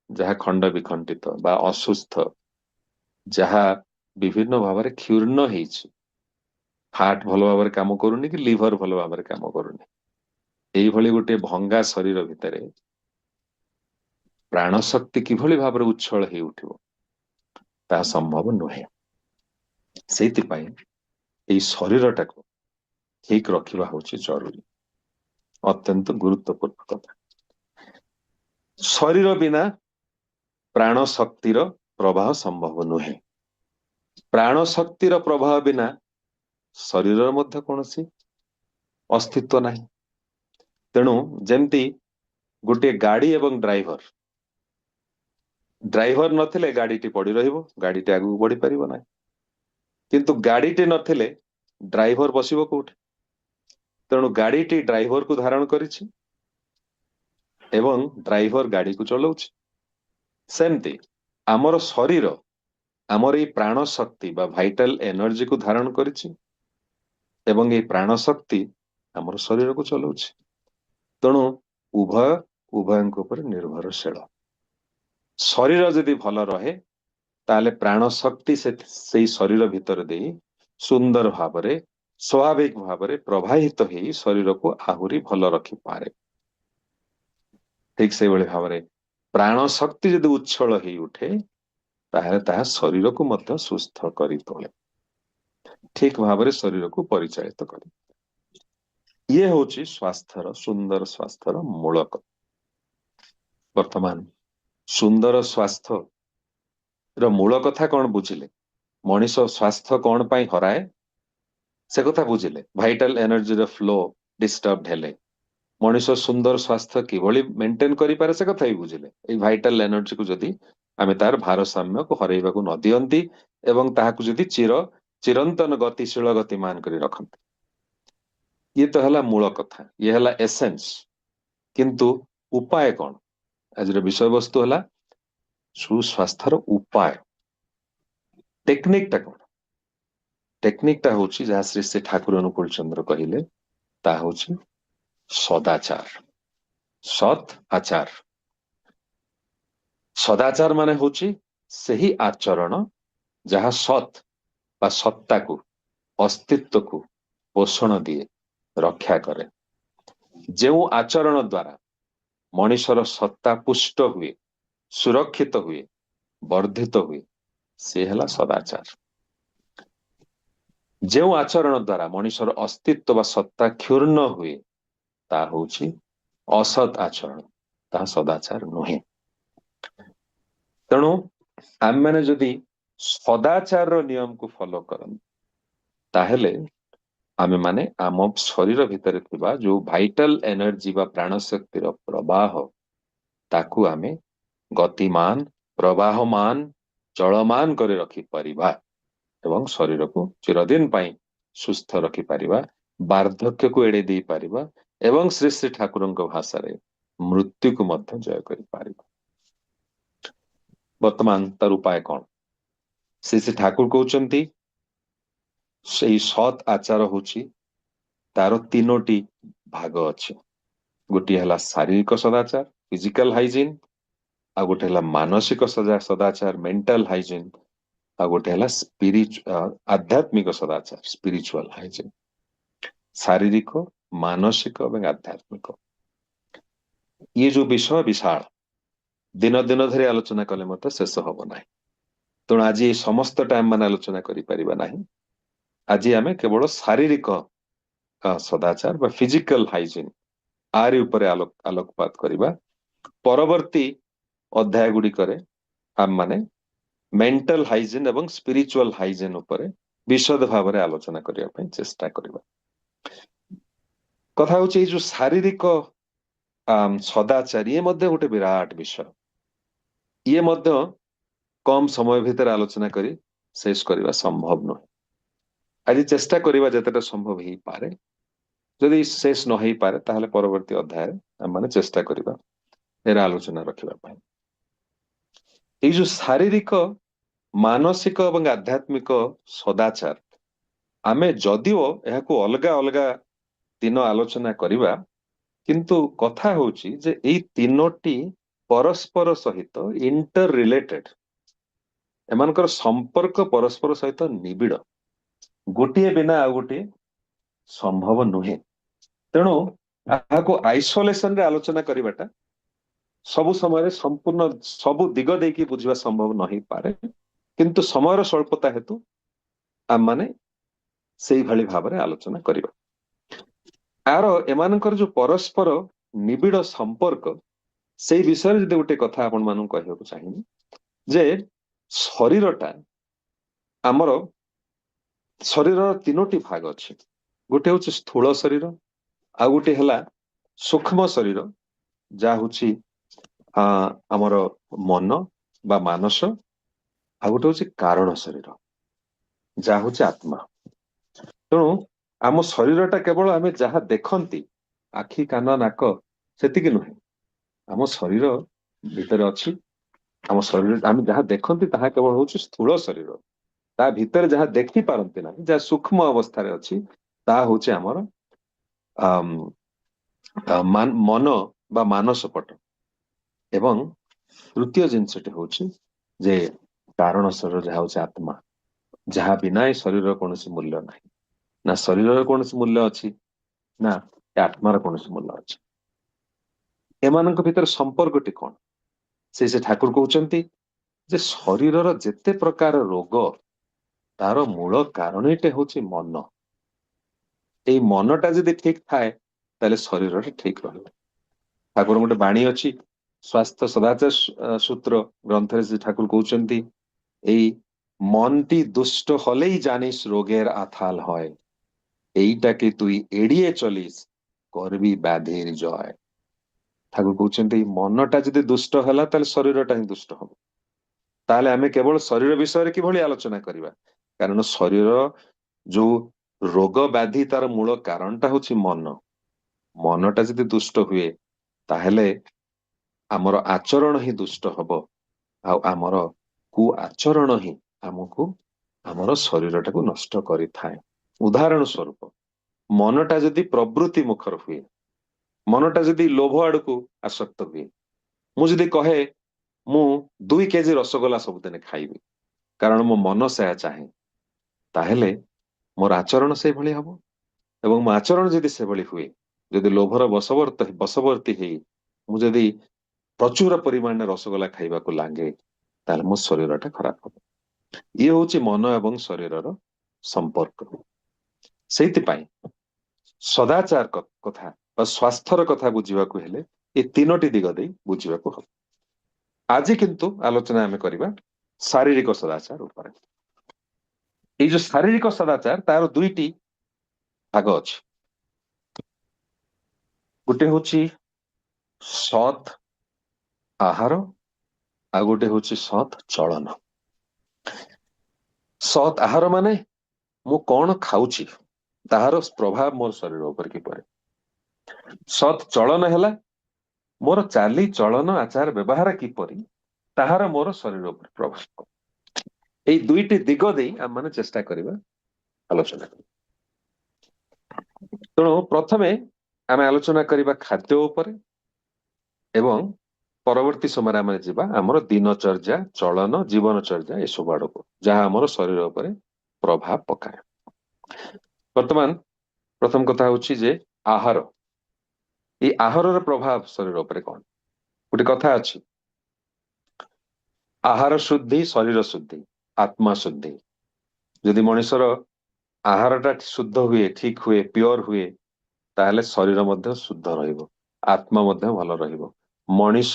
ଯାହା ଖଣ୍ଡ ବିଖଣ୍ଡିତ ବା ଅସୁସ୍ଥ, ଯାହା ବିଭିନ୍ନ ଭାବରେ କ୍ଷୁର୍ଣ୍ଣ ହେଇଛି, ହାର୍ଟ ଭଲ ଭାବରେ କାମ କରୁନି କି ଲିଭର ଭଲ ଭାବରେ କାମ କରୁନି, ଏଇଭଳି ଗୋଟିଏ ଭଙ୍ଗା ଶରୀର ଭିତରେ ପ୍ରାଣ ଶକ୍ତି କିଭଳି ଭାବରେ ଉଚ୍ଛଳ ହେଇ ଉଠିବ ତାହା ସମ୍ଭବ ନୁହେଁ। ସେଇଥିପାଇଁ ଏଇ ଶରୀରଟାକୁ ଠିକ ରଖିବା ହଉଛି ଜରୁରୀ, ଅତ୍ୟନ୍ତ ଗୁରୁତ୍ୱପୂର୍ଣ୍ଣ କଥା। ଶରୀର ବିନା ପ୍ରାଣ ଶକ୍ତିର ପ୍ରବାହ ସମ୍ଭବ ନୁହେଁ। ପ୍ରାଣ ଶକ୍ତିର ପ୍ରବାହ ବିନା ଶରୀରର ମଧ୍ୟ କୌଣସି ଅସ୍ତିତ୍ୱ ନାହିଁ। ତେଣୁ ଯେମିତି ଗୋଟିଏ ଗାଡି ଏବଂ ଡ୍ରାଇଭର ନଥିଲେ ଗାଡିଟି ପଡି ରହିବ, ଗାଡିଟି ଆଗକୁ ବଢି ପାରିବ ନାହିଁ। କିନ୍ତୁ ଗାଡିଟି ନଥିଲେ ଡ୍ରାଇଭର ବସିବ କୋଉଠି? ତେଣୁ ଗାଡିଟି ଡ୍ରାଇଭରକୁ ଧାରଣ କରିଛି ଏବଂ ଡ୍ରାଇଭର ଗାଡିକୁ ଚଲାଉଛି। ସେମିତି ଆମର ଶରୀର ଆମର ଏଇ ପ୍ରାଣ ଶକ୍ତି ବା ଭାଇଟାଲ ଏନର୍ଜିକୁ ଧାରଣ କରିଛି ଏବଂ ଏଇ ପ୍ରାଣ ଶକ୍ତି ଆମର ଶରୀରକୁ ଚଲାଉଛି। ତେଣୁ ଉଭୟଙ୍କ ଉପରେ ନିର୍ଭରଶୀଳ। ଶରୀର ଯଦି ଭଲ ରହେ ତାହେଲେ ପ୍ରାଣ ଶକ୍ତି ସେଇ ଶରୀର ଭିତରେ ଦେଇ ସୁନ୍ଦର ଭାବରେ ସ୍ୱାଭାବିକ ଭାବରେ ପ୍ରବାହିତ ହେଇ ଶରୀରକୁ ଆହୁରି ଭଲ ରଖିପାରେ। ଠିକ ସେଇଭଳି ଭାବରେ ପ୍ରାଣ ଶକ୍ତି ଯଦି ଉଚ୍ଛଳ ହେଇ ଉଠେ ତାହେଲେ ତାହା ଶରୀରକୁ ମଧ୍ୟ ସୁସ୍ଥ କରି ତୋଳେ, ଠିକ ଭାବରେ ଶରୀରକୁ ପରିଚାଳିତ କରେ। ଇଏ ହଉଛି ସ୍ୱାସ୍ଥ୍ୟର, ସୁନ୍ଦର ସ୍ୱାସ୍ଥ୍ୟର ମୂଳକ। ବର୍ତ୍ତମାନ ସୁନ୍ଦର ସ୍ୱାସ୍ଥ୍ୟର ମୂଳ କଥା କଣ ବୁଝିଲେ? ମଣିଷ ସ୍ୱାସ୍ଥ୍ୟ କଣ ପାଇଁ ହରାଏ ସେ କଥା ବୁଝିଲେ। ଭାଇଟାଲ ଏନର୍ଜିର ଫ୍ଲୋ ଡିଷ୍ଟର୍ବ ହେଲେ ମଣିଷ ସୁନ୍ଦର ସ୍ୱାସ୍ଥ୍ୟ କିଭଳି ମେଣ୍ଟେନ କରିପାରେ ସେ କଥା ବି ବୁଝିଲେ। ଏଇ ଭାଇଟାଲ ଏନର୍ଜିକୁ ଯଦି ଆମେ ତାର ଭାରସାମ୍ୟକୁ ହରେଇବାକୁ ନ ଦିଅନ୍ତି ଏବଂ ତାହାକୁ ଯଦି ଚିରନ୍ତନ ଗତିଶୀଳ ଗତିମାନ କରି ରଖନ୍ତି। ଇଏ ତ ହେଲା ମୂଳ କଥା, ଇଏ ହେଲା ଏସେନ୍ସ। କିନ୍ତୁ ଉପାୟ କଣ? ଆଜିର ବିଷୟବସ୍ତୁ ହେଲା ସୁସ୍ୱାସ୍ଥ୍ୟର ଉପାୟ। ଟେକ୍ନିକଟା କଣ? ଟେକ୍ନିକଟା ହଉଛି ଯାହା ଶ୍ରୀ ଶ୍ରୀ ଠାକୁର ଅନୁକୂଳ ଚନ୍ଦ୍ର କହିଲେ, ତାହା ହଉଛି ସଦାଚାର, ସତ୍ ଆଚାର। ସଦାଚାର ମାନେ ହଉଛି ସେହି ଆଚରଣ ଯାହା ସତ୍ ବା ସତ୍ତାକୁ, ଅସ୍ତିତ୍ୱକୁ ପୋଷଣ ଦିଏ, ରକ୍ଷା କରେ। ଯେଉଁ ଆଚରଣ ଦ୍ୱାରା ମଣିଷର ସତ୍ତା ପୁଷ୍ଟ ହୁଏ, ସୁରକ୍ଷିତ ହୁଏ, ବର୍ଦ୍ଧିତ ହୁଏ, ସେ ହେଲା ସଦାଚାର। ଯେଉଁ ଆଚରଣ ଦ୍ୱାରା ମଣିଷର ଅସ୍ତିତ୍ୱ ବା ସତ୍ତା କ୍ଷୁର୍ଣ୍ଣ ହୁଏ ତାହା ହଉଛି ଅସତ୍ ଆଚରଣ, ତାହା ସଦାଚାର ନୁହେଁ। ତେଣୁ ଆମେମାନେ ଯଦି ସଦାଚାରର ନିୟମକୁ ଫଲୋ କରନ୍ତି ତାହେଲେ ଆମେମାନେ ଆମ ଶରୀର ଭିତରେ ଥିବା ଯୋଉ ଭାଇଟାଲ ଏନର୍ଜି ବା ପ୍ରାଣ ଶକ୍ତିର ପ୍ରବାହ ତାକୁ ଆମେ ଗତିମାନ, ପ୍ରବାହମାନ, ଚଳମାନ କରି ରଖିପାରିବା ଏବଂ ଶରୀରକୁ ଚିରଦିନ ପାଇଁ ସୁସ୍ଥ ରଖିପାରିବା, ବାର୍ଦ୍ଧକ୍ୟକୁ ଏଡେଇ ଦେଇପାରିବା ଏବଂ ଶ୍ରୀ ଶ୍ରୀ ଠାକୁରଙ୍କ ଭାଷାରେ ମୃତ୍ୟୁକୁ ମଧ୍ୟ ଜୟ କରିପାରିବା। ବର୍ତ୍ତମାନ ତାର ଉପାୟ କଣ? ଶ୍ରୀ ଶ୍ରୀ ଠାକୁର କହୁଛନ୍ତି ସେଇ ସତ୍ ଆଚାର ହଉଛି ତାର ତିନୋଟି ଭାଗ ଅଛି। ଗୋଟିଏ ହେଲା ଶାରୀରିକ ସଦାଚାର, ଫିଜିକାଲ ହାଇଜିନ, ଆଉ ଗୋଟେ ହେଲା ମାନସିକ ସଦାଚାର, ମେଣ୍ଟାଲ ହାଇଜିନ, ଆଉ ଗୋଟେ ହେଲା ଆଧ୍ୟାତ୍ମିକ ସଦାଚାର, ସ୍ପିରିଚୁଆଲ ହାଇଜିନ। ଶାରୀରିକ, ମାନସିକ ଏବଂ ଆଧ୍ୟାତ୍ମିକ। ଇଏ ଯୋଉ ବିଷୟ ବିଶାଳ, ଦିନ ଦିନ ଧରି ଆଲୋଚନା କଲେ ମଧ୍ୟ ଶେଷ ହବ ନାହିଁ। ତେଣୁ ଆଜି এই ସମସ୍ତଟା ଆମମାନେ ଆଲୋଚନା କରିପାରିବା ନାହିଁ। ଆଜି ଆମେ କେବଳ ଶାରୀରିକ ସଦାଚାର ବା ଫିଜିକାଲ ହାଇଜିନ ଆରି ଉପରେ ଆଲୋକପାତ କରିବା। ପରବର୍ତ୍ତୀ ଅଧ୍ୟାୟ ଗୁଡିକରେ ଆମମାନେ ମେଣ୍ଟାଲ ହାଇଜିନ ଏବଂ ସ୍ପିରିଚୁଆଲ ହାଇଜିନ ଉପରେ ବିଶଦ ଭାବରେ ଆଲୋଚନା କରିବା ପାଇଁ ଚେଷ୍ଟା କରିବା। କଥା ହଉଛି ଏଇ ଯୋଉ ଶାରୀରିକ ସଦାଚାର ଇଏ ମଧ୍ୟ ଗୋଟେ ବିରାଟ ବିଷୟ। ଇଏ ମଧ୍ୟ କମ ସମୟ ଭିତରେ ଆଲୋଚନା କରି ଶେଷ କରିବା ସମ୍ଭବ ନୁହେଁ। ଆଜି ଚେଷ୍ଟା କରିବା ଯେତେଟା ସମ୍ଭବ ହେଇପାରେ, ଯଦି ଶେଷ ନ ହେଇପାରେ ତାହେଲେ ପରବର୍ତ୍ତୀ ଅଧ୍ୟାୟରେ ଆମମାନେ ଚେଷ୍ଟା କରିବା ଏର ଆଲୋଚନା ରଖିବା ପାଇଁ। ଏଇ ଯୋଉ ଶାରୀରିକ, ମାନସିକ ଏବଂ ଆଧ୍ୟାତ୍ମିକ ସଦାଚାର ଆମେ ଯଦିଓ ଏହାକୁ ଅଲଗା ଅଲଗା ଦିନ ଆଲୋଚନା କରିବା, କିନ୍ତୁ କଥା ହଉଛି ଯେ ଏଇ ତିନୋଟି ପରସ୍ପର ସହିତ ଇଣ୍ଟର ରିଲେଟେଡ, ଏମାନଙ୍କର ସମ୍ପର୍କ ପରସ୍ପର ସହିତ ନିବିଡ଼। ଗୋଟିଏ ବିନା ଆଉ ଗୋଟିଏ ସମ୍ଭବ ନୁହେଁ। ତେଣୁ ଏହାକୁ ଆଇସୋଲେସନ ରେ ଆଲୋଚନା କରିବାଟା ସବୁ ସମୟରେ ସମ୍ପୂର୍ଣ୍ଣ ସବୁ ଦିଗ ଦେଇକି ବୁଝିବା ସମ୍ଭବ ନ ହେଇପାରେ, କିନ୍ତୁ ସମୟର ସ୍ୱଳ୍ପତା ହେତୁ ଆମମାନେ ସେଇଭଳି ଭାବରେ ଆଲୋଚନା କରିବା। ଏମାନଙ୍କର ଯୋଉ ପରସ୍ପର ନିବିଡ଼ ସମ୍ପର୍କ, ସେଇ ବିଷୟରେ ଯଦି ଗୋଟେ କଥା ଆପଣ ମାନଙ୍କୁ କହିବାକୁ ଚାହିଁବି, ଯେ ଶରୀରଟା ଆମର ଶରୀରର ତିନୋଟି ଭାଗ ଅଛି। ଗୋଟେ ହଉଛି ସ୍ଥୂଳ ଶରୀର, ଆଉ ଗୋଟେ ହେଲା ସୂକ୍ଷ୍ମ ଶରୀର, ଯାହା ହଉଛି ଆମର ମନ ବା ମାନସ, ଆଉ ଗୋଟେ ହଉଛି କାରଣ ଶରୀର, ଯାହା ହଉଛି ଆତ୍ମା। ତେଣୁ ଆମ ଶରୀରଟା କେବଳ ଆମେ ଯାହା ଦେଖନ୍ତି, ଆଖି କାନ ନାକ, ସେତିକି ନୁହେଁ। ଆମ ଶରୀର ଭିତରେ ଅଛି, ଆମ ଶରୀର ଆମେ ଯାହା ଦେଖନ୍ତି ତାହା କେବଳ ହଉଛି ସ୍ଥୂଳ ଶରୀର। ତା ଭିତରେ ଯାହା ଦେଖି ପାରନ୍ତି ନାହିଁ, ଯାହା ସୂକ୍ଷ୍ମ ଅବସ୍ଥାରେ ଅଛି, ତାହା ହଉଛି ଆମର ମନ ବା ମାନସ ପଟ। ଏବଂ ତୃତୀୟ ଜିନିଷଟି ହଉଛି ଯେ କାରଣ ଶରୀର, ଯାହା ହଉଛି ଆତ୍ମା, ଯାହା ବିନା ଏ ଶରୀରର କୌଣସି ମୂଲ୍ୟ ନାହିଁ। ନା ଶରୀରର କୌଣସି ମୂଲ୍ୟ ଅଛି, ନା ଏ ଆତ୍ମାର କୌଣସି ମୂଲ୍ୟ ଅଛି। ଏମାନଙ୍କ ଭିତରେ ସମ୍ପର୍କଟି କଣ? ସେ ଠାକୁର କହୁଛନ୍ତି ଯେ ଶରୀରର ଯେତେ ପ୍ରକାର ରୋଗ, ତାର ମୂଳ କାରଣଟେ ହଉଛି ମନ। ଏଇ ମନଟା ଯଦି ଠିକ ଥାଏ, ତାହେଲେ ଶରୀରଟା ଠିକ ରହିବ। ଠାକୁର ଗୋଟେ ବାଣୀ ଅଛି, ସ୍ୱାସ୍ଥ୍ୟ ସଦାଚାର ସୂତ୍ର ଗ୍ରନ୍ଥରେ ସେ ଠାକୁର କହୁଛନ୍ତି, এই মনটি দুষ্ট হলেই জানিস রোগের আথাল হয়, এইটাকে তুই এড়িয়ে চলিস করবি ব্যাধির জয়। ଠାକୁର କହୁଛନ୍ତି ମନଟା ଯଦି ଦୁଷ୍ଟ ହେଲା, ତାହେଲେ ଶରୀରଟା ହିଁ ଦୁଷ୍ଟ ହବ। ତାହେଲେ ଆମେ କେବଳ ଶରୀର ବିଷୟରେ କିଭଳି ଆଲୋଚନା କରିବା? କାରଣ ଶରୀର ଯୋଉ ରୋଗ ବ୍ୟାଧି, ତାର ମୂଳ କାରଣଟା ହଉଛି ମନ। ମନଟା ଯଦି ଦୁଷ୍ଟ ହୁଏ, ତାହେଲେ ଆମର ଆଚରଣ ହିଁ ଦୁଷ୍ଟ ହବ, ଆଉ ଆମର କୁ ଆଚରଣ ହିଁ ଆମକୁ ଆମର ଶରୀରଟାକୁ ନଷ୍ଟ କରିଥାଏ। ଉଦାହରଣ ସ୍ୱରୂପ, ମନଟା ଯଦି ପ୍ରବୃତ୍ତି ମୁଖର ହୁଏ, ମନଟା ଯଦି ଲୋଭ ଆଡକୁ ଆସକ୍ତ ହୁଏ, ମୁଁ ଯଦି କହେ ମୁଁ 2 କେଜି ରସଗୋଲା ସବୁଦିନ ଖାଇବି, କାରଣ ମୋ ମନ ସେୟା ଚାହେଁ, ତାହେଲେ ମୋର ଆଚରଣ ସେଇଭଳି ହବ। ଏବଂ ମୋ ଆଚରଣ ଯଦି ସେଭଳି ହୁଏ, ଯଦି ଲୋଭର ବଶବର୍ତ୍ତୀ ହେଇ ମୁଁ ଯଦି ପ୍ରଚୁର ପରିମାଣରେ ରସଗୋଲା ଖାଇବାକୁ ଲାଗେ, ତାହେଲେ ମୋ ଶରୀରଟା ଖରାପ ହବ। ଇଏ ହଉଛି ମନ ଏବଂ ଶରୀରର ସମ୍ପର୍କ। ସେଇଥିପାଇଁ ସଦାଚାର କଥା ବା ସ୍ୱାସ୍ଥ୍ୟର କଥା ବୁଝିବାକୁ ହେଲେ ଏ ତିନୋଟି ଦିଗ ଦେଇ ବୁଝିବାକୁ ହବ। ଆଜି କିନ୍ତୁ ଆଲୋଚନା ଆମେ କରିବା ଶାରୀରିକ ସଦାଚାର ଉପରେ। ଏଇ ଯୋଉ ଶାରୀରିକ ସଦାଚାର, ତାର 2ଟି ଭାଗ ଅଛି। ଗୋଟେ ହଉଛି ସତ୍ ଆହାର, ଆଉ ଗୋଟେ ହଉଛି ସତ୍ ଚଳନ। ସତ୍ ଆହାର ମାନେ ମୁଁ କଣ ଖାଉଛି, ତାହାର ପ୍ରଭାବ ମୋର ଶରୀର ଉପରେ କିପରି। ସତ୍ ଚଳନ ହେଲା ମୋର ଚାଲି ଚଳନ ଆଚାର ବ୍ୟବହାର କିପରି, ତାହାର ମୋର ଶରୀର ଉପରେ ପ୍ରଭାବ। ଏଇ 2ଟି ଦିଗ ଦେଇ ଆମମାନେ ଚେଷ୍ଟା କରିବା ଆଲୋଚନା। ତେଣୁ ପ୍ରଥମେ ଆମେ ଆଲୋଚନା କରିବା ଖାଦ୍ୟ ଉପରେ, ଏବଂ ପରବର୍ତ୍ତୀ ସମୟରେ ଆମେ ଯିବା ଆମର ଦିନଚର୍ଯ୍ୟା, ଚଳନ, ଜୀବନଚର୍ଯ୍ୟା ଏସବୁ ଆଡକୁ, ଯାହା ଆମର ଶରୀର ଉପରେ ପ୍ରଭାବ ପକାଏ। ବର୍ତ୍ତମାନ ପ୍ରଥମ କଥା ହଉଛି ଯେ ଆହାର। ଏଇ ଆହାରର ପ୍ରଭାବ ଶରୀର ଉପରେ କଣ? ଗୋଟେ କଥା ଅଛି, ଆହାର ଶୁଦ୍ଧି ଶରୀର ଶୁଦ୍ଧି, ଆତ୍ମା ଶୁଦ୍ଧି। ଯଦି ମଣିଷର ଆହାରଟା ଶୁଦ୍ଧ ହୁଏ, ଠିକ ହୁଏ, ପିଓର ହୁଏ, ତାହେଲେ ଶରୀର ମଧ୍ୟ ଶୁଦ୍ଧ ରହିବ, ଆତ୍ମା ମଧ୍ୟ ଭଲ ରହିବ। ମଣିଷ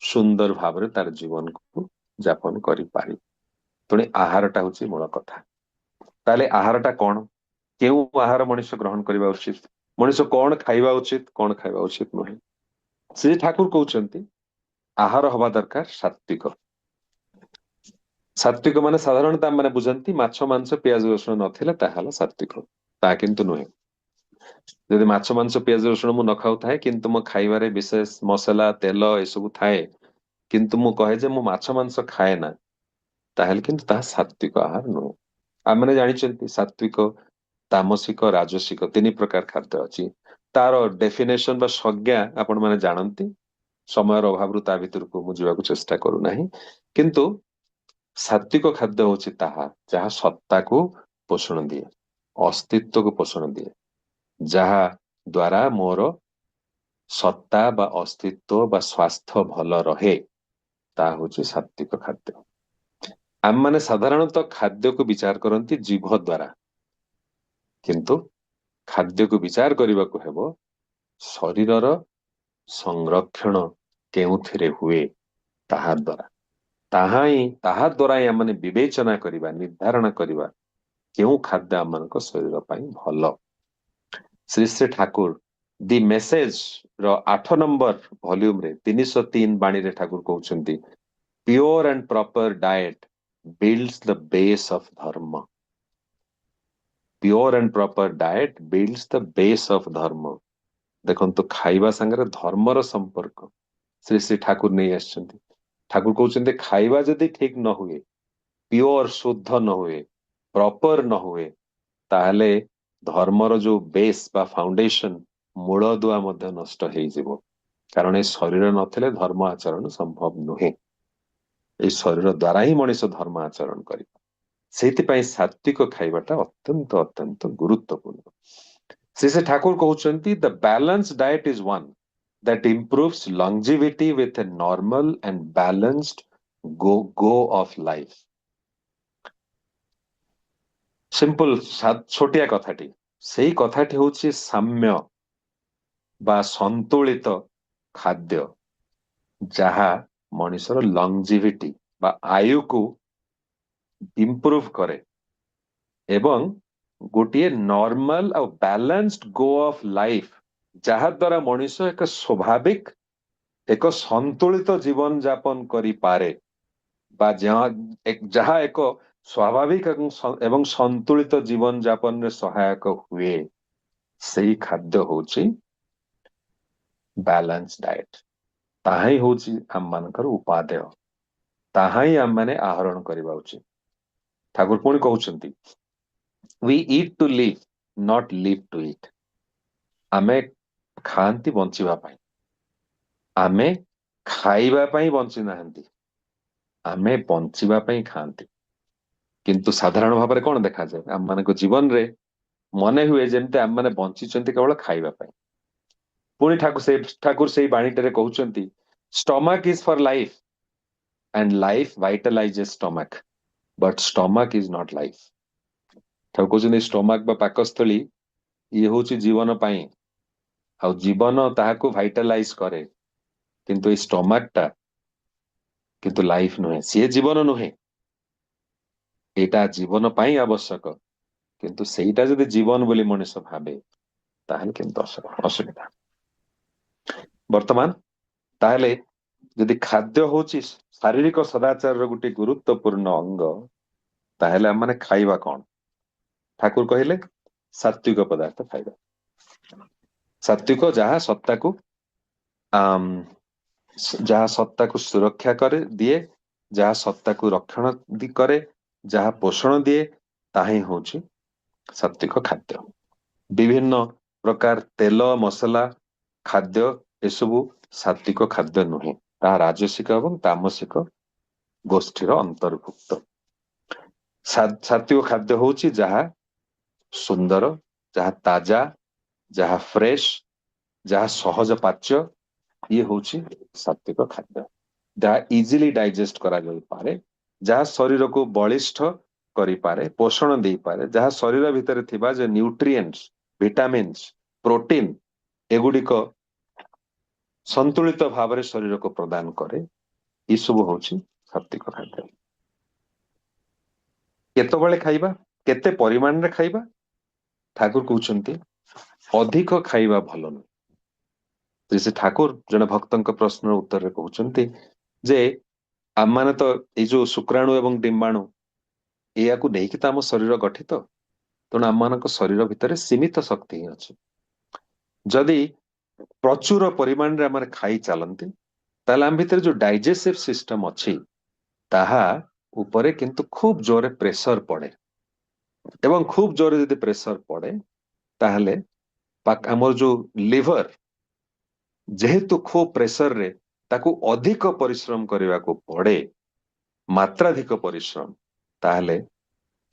ସୁନ୍ଦର ଭାବରେ ତାର ଜୀବନକୁ ଯାପନ କରିପାରିବ। ତେଣୁ ଆହାରଟା ହଉଛି ମୂଳ କଥା। ତାହେଲେ ଆହାରଟା କଣ? କେଉଁ ଆହାର ମଣିଷ ଗ୍ରହଣ କରିବା ଉଚିତ? ମଣିଷ କଣ ଖାଇବା ଉଚିତ, କଣ ଖାଇବା ଉଚିତ ନୁହେଁ? ଶ୍ରୀ ଠାକୁର କହୁଛନ୍ତି ଆହାର ହବା ଦରକାର ସାତ୍ବିକ। ସାତ୍ବିକ ମାନେ ସାଧାରଣତଃ ମାନେ ବୁଝନ୍ତି ମାଛ, ମାଂସ, ପିଆଜ, ରସୁଣ ନଥିଲେ ତାହା ହେଲା ସାତ୍ବିକ। ତାହା କିନ୍ତୁ ନୁହେଁ। ଯଦି ମାଛ, ମାଂସ, ପିଆଜ, ରସୁଣ ମୁଁ ନ ଖାଉଥାଏ, କିନ୍ତୁ ମୋ ଖାଇବାରେ ବିଶେଷ ମସଲା, ତେଲ ଏସବୁ ଥାଏ, କିନ୍ତୁ ମୁଁ କହେ ଯେ ମୁଁ ମାଛ ମାଂସ ଖାଏ ନା, ତାହେଲେ କିନ୍ତୁ ତାହା ସାତ୍ବିକ ଆହାର ନୁହେଁ। ଆମେ ଜାଣିଛନ୍ତି ସାତ୍ବିକ, ତାମସିକ, ରାଜସିକ 3 ପ୍ରକାର ଖାଦ୍ୟ ଅଛି। ତାର ଡେଫିନେସନ ବା ସଂଜ୍ଞା ଆପଣ ମାନେ ଜାଣନ୍ତି। ସମୟର ଅଭାବରୁ ତା ଭିତରକୁ ମୁଁ ଯିବାକୁ ଚେଷ୍ଟା କରୁନାହିଁ। କିନ୍ତୁ ସାତ୍ବିକ ଖାଦ୍ୟ ହଉଛି ତାହା ଯାହା ସତ୍ତାକୁ ପୋଷଣ ଦିଏ, ଅସ୍ତିତ୍ୱକୁ ପୋଷଣ ଦିଏ, ଯାହା ଦ୍ଵାରା ମୋର ସତ୍ତା ବା ଅସ୍ତିତ୍ୱ ବା ସ୍ୱାସ୍ଥ୍ୟ ଭଲ ରହେ, ତାହା ହଉଛି ସାତ୍ଵିକ ଖାଦ୍ୟ। ଆମମାନେ ସାଧାରଣତଃ ଖାଦ୍ୟକୁ ବିଚାର କରନ୍ତି ଜିଭ ଦ୍ୱାରା, କିନ୍ତୁ ଖାଦ୍ୟକୁ ବିଚାର କରିବାକୁ ହେବ ଶରୀରର ସଂରକ୍ଷଣ କେଉଁଥିରେ ହୁଏ ତାହା ଦ୍ୱାରା। ତାହା ଦ୍ୱାରା ହିଁ ଆମମାନେ ବିବେଚନା କରିବା, ନିର୍ଦ୍ଧାରଣ କରିବା କେଉଁ ଖାଦ୍ୟ ଆମମାନଙ୍କ ଶରୀର ପାଇଁ ଭଲ। ଶ୍ରୀ ଶ୍ରୀ ଠାକୁର ଦି ମେସେଜ ର 8 ନମ୍ବର ଭଲ୍ୟୁମରେ 303 ବାଣୀରେ ଠାକୁର କହୁଛନ୍ତି, pure and proper diet builds the base of dharma. Pure and proper diet builds the base of dharma. ଦେଖନ୍ତୁ, ଖାଇବା ସାଙ୍ଗରେ ଧର୍ମର ସମ୍ପର୍କ ଶ୍ରୀ ଶ୍ରୀ ଠାକୁର ନେଇ ଆସିଛନ୍ତି। ଠାକୁର କହୁଛନ୍ତି ଖାଇବା ଯଦି ଠିକ ନ ହୁଏ, ପ୍યોର ଶୁଦ୍ଧ ନ ହୁଏ, ପ୍ରପର ନ ହୁଏ, ତାହେଲେ ଧର୍ମର ଯୋଉ ବେସ୍ ବା ଫାଉଣ୍ଡେସନ, ମୂଳଦୁଆ ମଧ୍ୟ ନଷ୍ଟ ହେଇଯିବ। କାରଣ ଏ ଶରୀର ନଥିଲେ ଧର୍ମ ଆଚରଣ ସମ୍ଭବ ନୁହେଁ। এই ଶରୀର ଦ୍ୱାରା ହିଁ ମଣିଷ ଧର୍ମ ଆଚରଣ କରିବ। ସେଇଥିପାଇଁ ସାତ୍ଵିକ ଖାଇବାଟା ଅତ୍ୟନ୍ତ ଅତ୍ୟନ୍ତ ଗୁରୁତ୍ୱପୂର୍ଣ୍ଣ। ଶ୍ରୀ ଠାକୁର କହୁଛନ୍ତି, the balance diet is one that improves longevity with a normal and balanced go of life। Simple ଛୋଟିଆ କଥାଟି, ସେଇ କଥାଟି ହଉଛି ସାମ୍ୟ ବା ସନ୍ତୁଳିତ ଖାଦ୍ୟ, ଯାହା ମଣିଷର ଲଙ୍ଗଜିଭିଟି ବା ଆୟୁକୁ ଇମ୍ପ୍ରୁଭ କରେ ଏବଂ ଗୋଟିଏ ନର୍ମାଲ ଆଉ ବାଲାନ୍ସଡ ଗୋ ଅଫ ଲାଇଫ, ଯାହା ଦ୍ୱାରା ମଣିଷ ଏକ ସ୍ୱାଭାବିକ, ଏକ ସନ୍ତୁଳିତ ଜୀବନ ଯାପନ କରିପାରେ ବା ଯାହା ଏକ ସ୍ୱାଭାବିକ ଏବଂ ସନ୍ତୁଳିତ ଜୀବନ ଯାପନରେ ସହାୟକ ହୁଏ, ସେଇ ଖାଦ୍ୟ ହଉଛି ବାଲାନ୍ସ ଡାଏଟ। ତାହା ହିଁ ହଉଛି ଆମମାନଙ୍କର ଉପାଦେୟ, ତାହା ହିଁ ଆମମାନେ ଆହରଣ କରିବା ଉଚିତ। ଠାକୁର ପୁଣି କହୁଛନ୍ତି, we eat to live, not live to eat। ଆମେ ଖାଆନ୍ତି ବଞ୍ଚିବା ପାଇଁ, ଆମେ ଖାଇବା ପାଇଁ ବଞ୍ଚି ନାହାନ୍ତି, ଆମେ ବଞ୍ଚିବା ପାଇଁ ଖାଆନ୍ତି। କିନ୍ତୁ ସାଧାରଣ ଭାବରେ କଣ ଦେଖାଯାଏ, ଆମମାନଙ୍କ ଜୀବନରେ ମନେ ହୁଏ ଯେମିତି ଆମମାନେ ବଞ୍ଚିଛନ୍ତି କେବଳ ଖାଇବା ପାଇଁ। ପୁଣି ଠାକୁର ସେଇ ବାଣୀଟାରେ କହୁଛନ୍ତି, stomach is for life and life vitalizes stomach, but stomach is not life। ଠାକୁର କହୁଛନ୍ତି ଷ୍ଟମାକ୍ ବା ପାକସ୍ଥଳୀ ଇଏ ହଉଛି ଜୀବନ ପାଇଁ, ଆଉ ଜୀବନ ତାହାକୁ ଭାଇଟାଲାଇଜ କରେ, କିନ୍ତୁ ଏଇ ଷ୍ଟମାକ୍ ଟା କିନ୍ତୁ ଲାଇଫ ନୁହେଁ, ସିଏ ଜୀବନ ନୁହେଁ। ଏଇଟା ଜୀବନ ପାଇଁ ଆବଶ୍ୟକ, କିନ୍ତୁ ସେଇଟା ଯଦି ଜୀବନ ବୋଲି ମଣିଷ ଭାବେ, ତାହେଲେ କିନ୍ତୁ ଅସୁବିଧା। ବର୍ତ୍ତମାନ ତାହେଲେ ଯଦି ଖାଦ୍ୟ ହଉଛି ଶାରୀରିକ ସଦାଚାରର ଗୋଟେ ଗୁରୁତ୍ୱପୂର୍ଣ୍ଣ ଅଙ୍ଗ, ତାହେଲେ ଆମମାନେ ଖାଇବା କଣ? ଠାକୁର କହିଲେ ସାତ୍ଵିକ ପଦାର୍ଥ ଖାଇବା। ସାତ୍ଵିକ ଯାହା ସତ୍ତାକୁ ସୁରକ୍ଷା କରେ ଦିଏ, ଯାହା ସତ୍ତାକୁ ରକ୍ଷଣ କରେ, ଯାହା ପୋଷଣ ଦିଏ, ତାହା ହିଁ ହଉଛି ସାତ୍ଵିକ ଖାଦ୍ୟ। ବିଭିନ୍ନ ପ୍ରକାର ତେଲ ମସଲା ଖାଦ୍ୟ ଏସବୁ ସାତ୍ଵିକ ଖାଦ୍ୟ ନୁହେଁ, ତାହା ରାଜସିକ ଏବଂ ତାମସିକ ଗୋଷ୍ଠୀର ଅନ୍ତର୍ଭୁକ୍ତ। ସାତ୍ଵିକ ଖାଦ୍ୟ ହଉଛି ଯାହା ସୁନ୍ଦର, ଯାହା ତାଜା, ଯାହା ଫ୍ରେଶ, ଯାହା ସହଜ ପାଚ୍ୟ, ଇଏ ହଉଛି ସାତ୍ଵିକ ଖାଦ୍ୟ। ଯାହା ଇଜିଲି ଡାଇଜେଷ୍ଟ କରାଯାଇପାରେ, ଯାହା ଶରୀରକୁ ବଳିଷ୍ଠ କରିପାରେ, ପୋଷଣ ଦେଇପାରେ, ଯାହା ଶରୀର ଭିତରେ ଥିବା ଯେ ନ୍ୟୁଟ୍ରିଏଣ୍ଟସ, ଭିଟାମିନ୍ସ, ପ୍ରୋଟିନ, ଏଗୁଡିକ ସନ୍ତୁଳିତ ଭାବରେ ଶରୀରକୁ ପ୍ରଦାନ କରେ, ଏସବୁ ହଉଛି ସାତ୍ଵିକ ଖାଦ୍ୟ। କେତେବେଳେ ଖାଇବା, କେତେ ପରିମାଣରେ ଖାଇବା? ଠାକୁର କହୁଛନ୍ତି ଅଧିକ ଖାଇବା ଭଲ ନୁହେଁ। ଶ୍ରୀ ଠାକୁର ଜଣେ ଭକ୍ତଙ୍କ ପ୍ରଶ୍ନର ଉତ୍ତରରେ କହୁଛନ୍ତି ଯେ ଆମମାନେ ତ ଏଇ ଯୋଉ ଶୁକ୍ରାଣୁ ଏବଂ ଡିମ୍ବାଣୁ, ଏହାକୁ ନେଇକି ତ ଆମ ଶରୀର ଗଠିତ, ତେଣୁ ଆମମାନଙ୍କ ଶରୀର ଭିତରେ ସୀମିତ ଶକ୍ତି ହିଁ ଅଛି। ଯଦି ପ୍ରଚୁର ପରିମାଣରେ ଆମେ ଖାଇ ଚାଲନ୍ତି, ତାହେଲେ ଆମ ଭିତରେ ଯୋଉ ଡାଇଜେସିଭ ସିଷ୍ଟମ ଅଛି, ତାହା ଉପରେ କିନ୍ତୁ ଖୁବ ଜୋରରେ ପ୍ରେସର ପଡେ, ଏବଂ ଖୁବ ଜୋରରେ ଯଦି ପ୍ରେସର ପଡେ, ତାହେଲେ ଆମର ଯୋଉ ଲିଭର, ଯେହେତୁ ଖୁବ ପ୍ରେସରରେ ତାକୁ ଅଧିକ ପରିଶ୍ରମ କରିବାକୁ ପଡେ, ମାତ୍ରାଧିକ ପରିଶ୍ରମ, ତାହେଲେ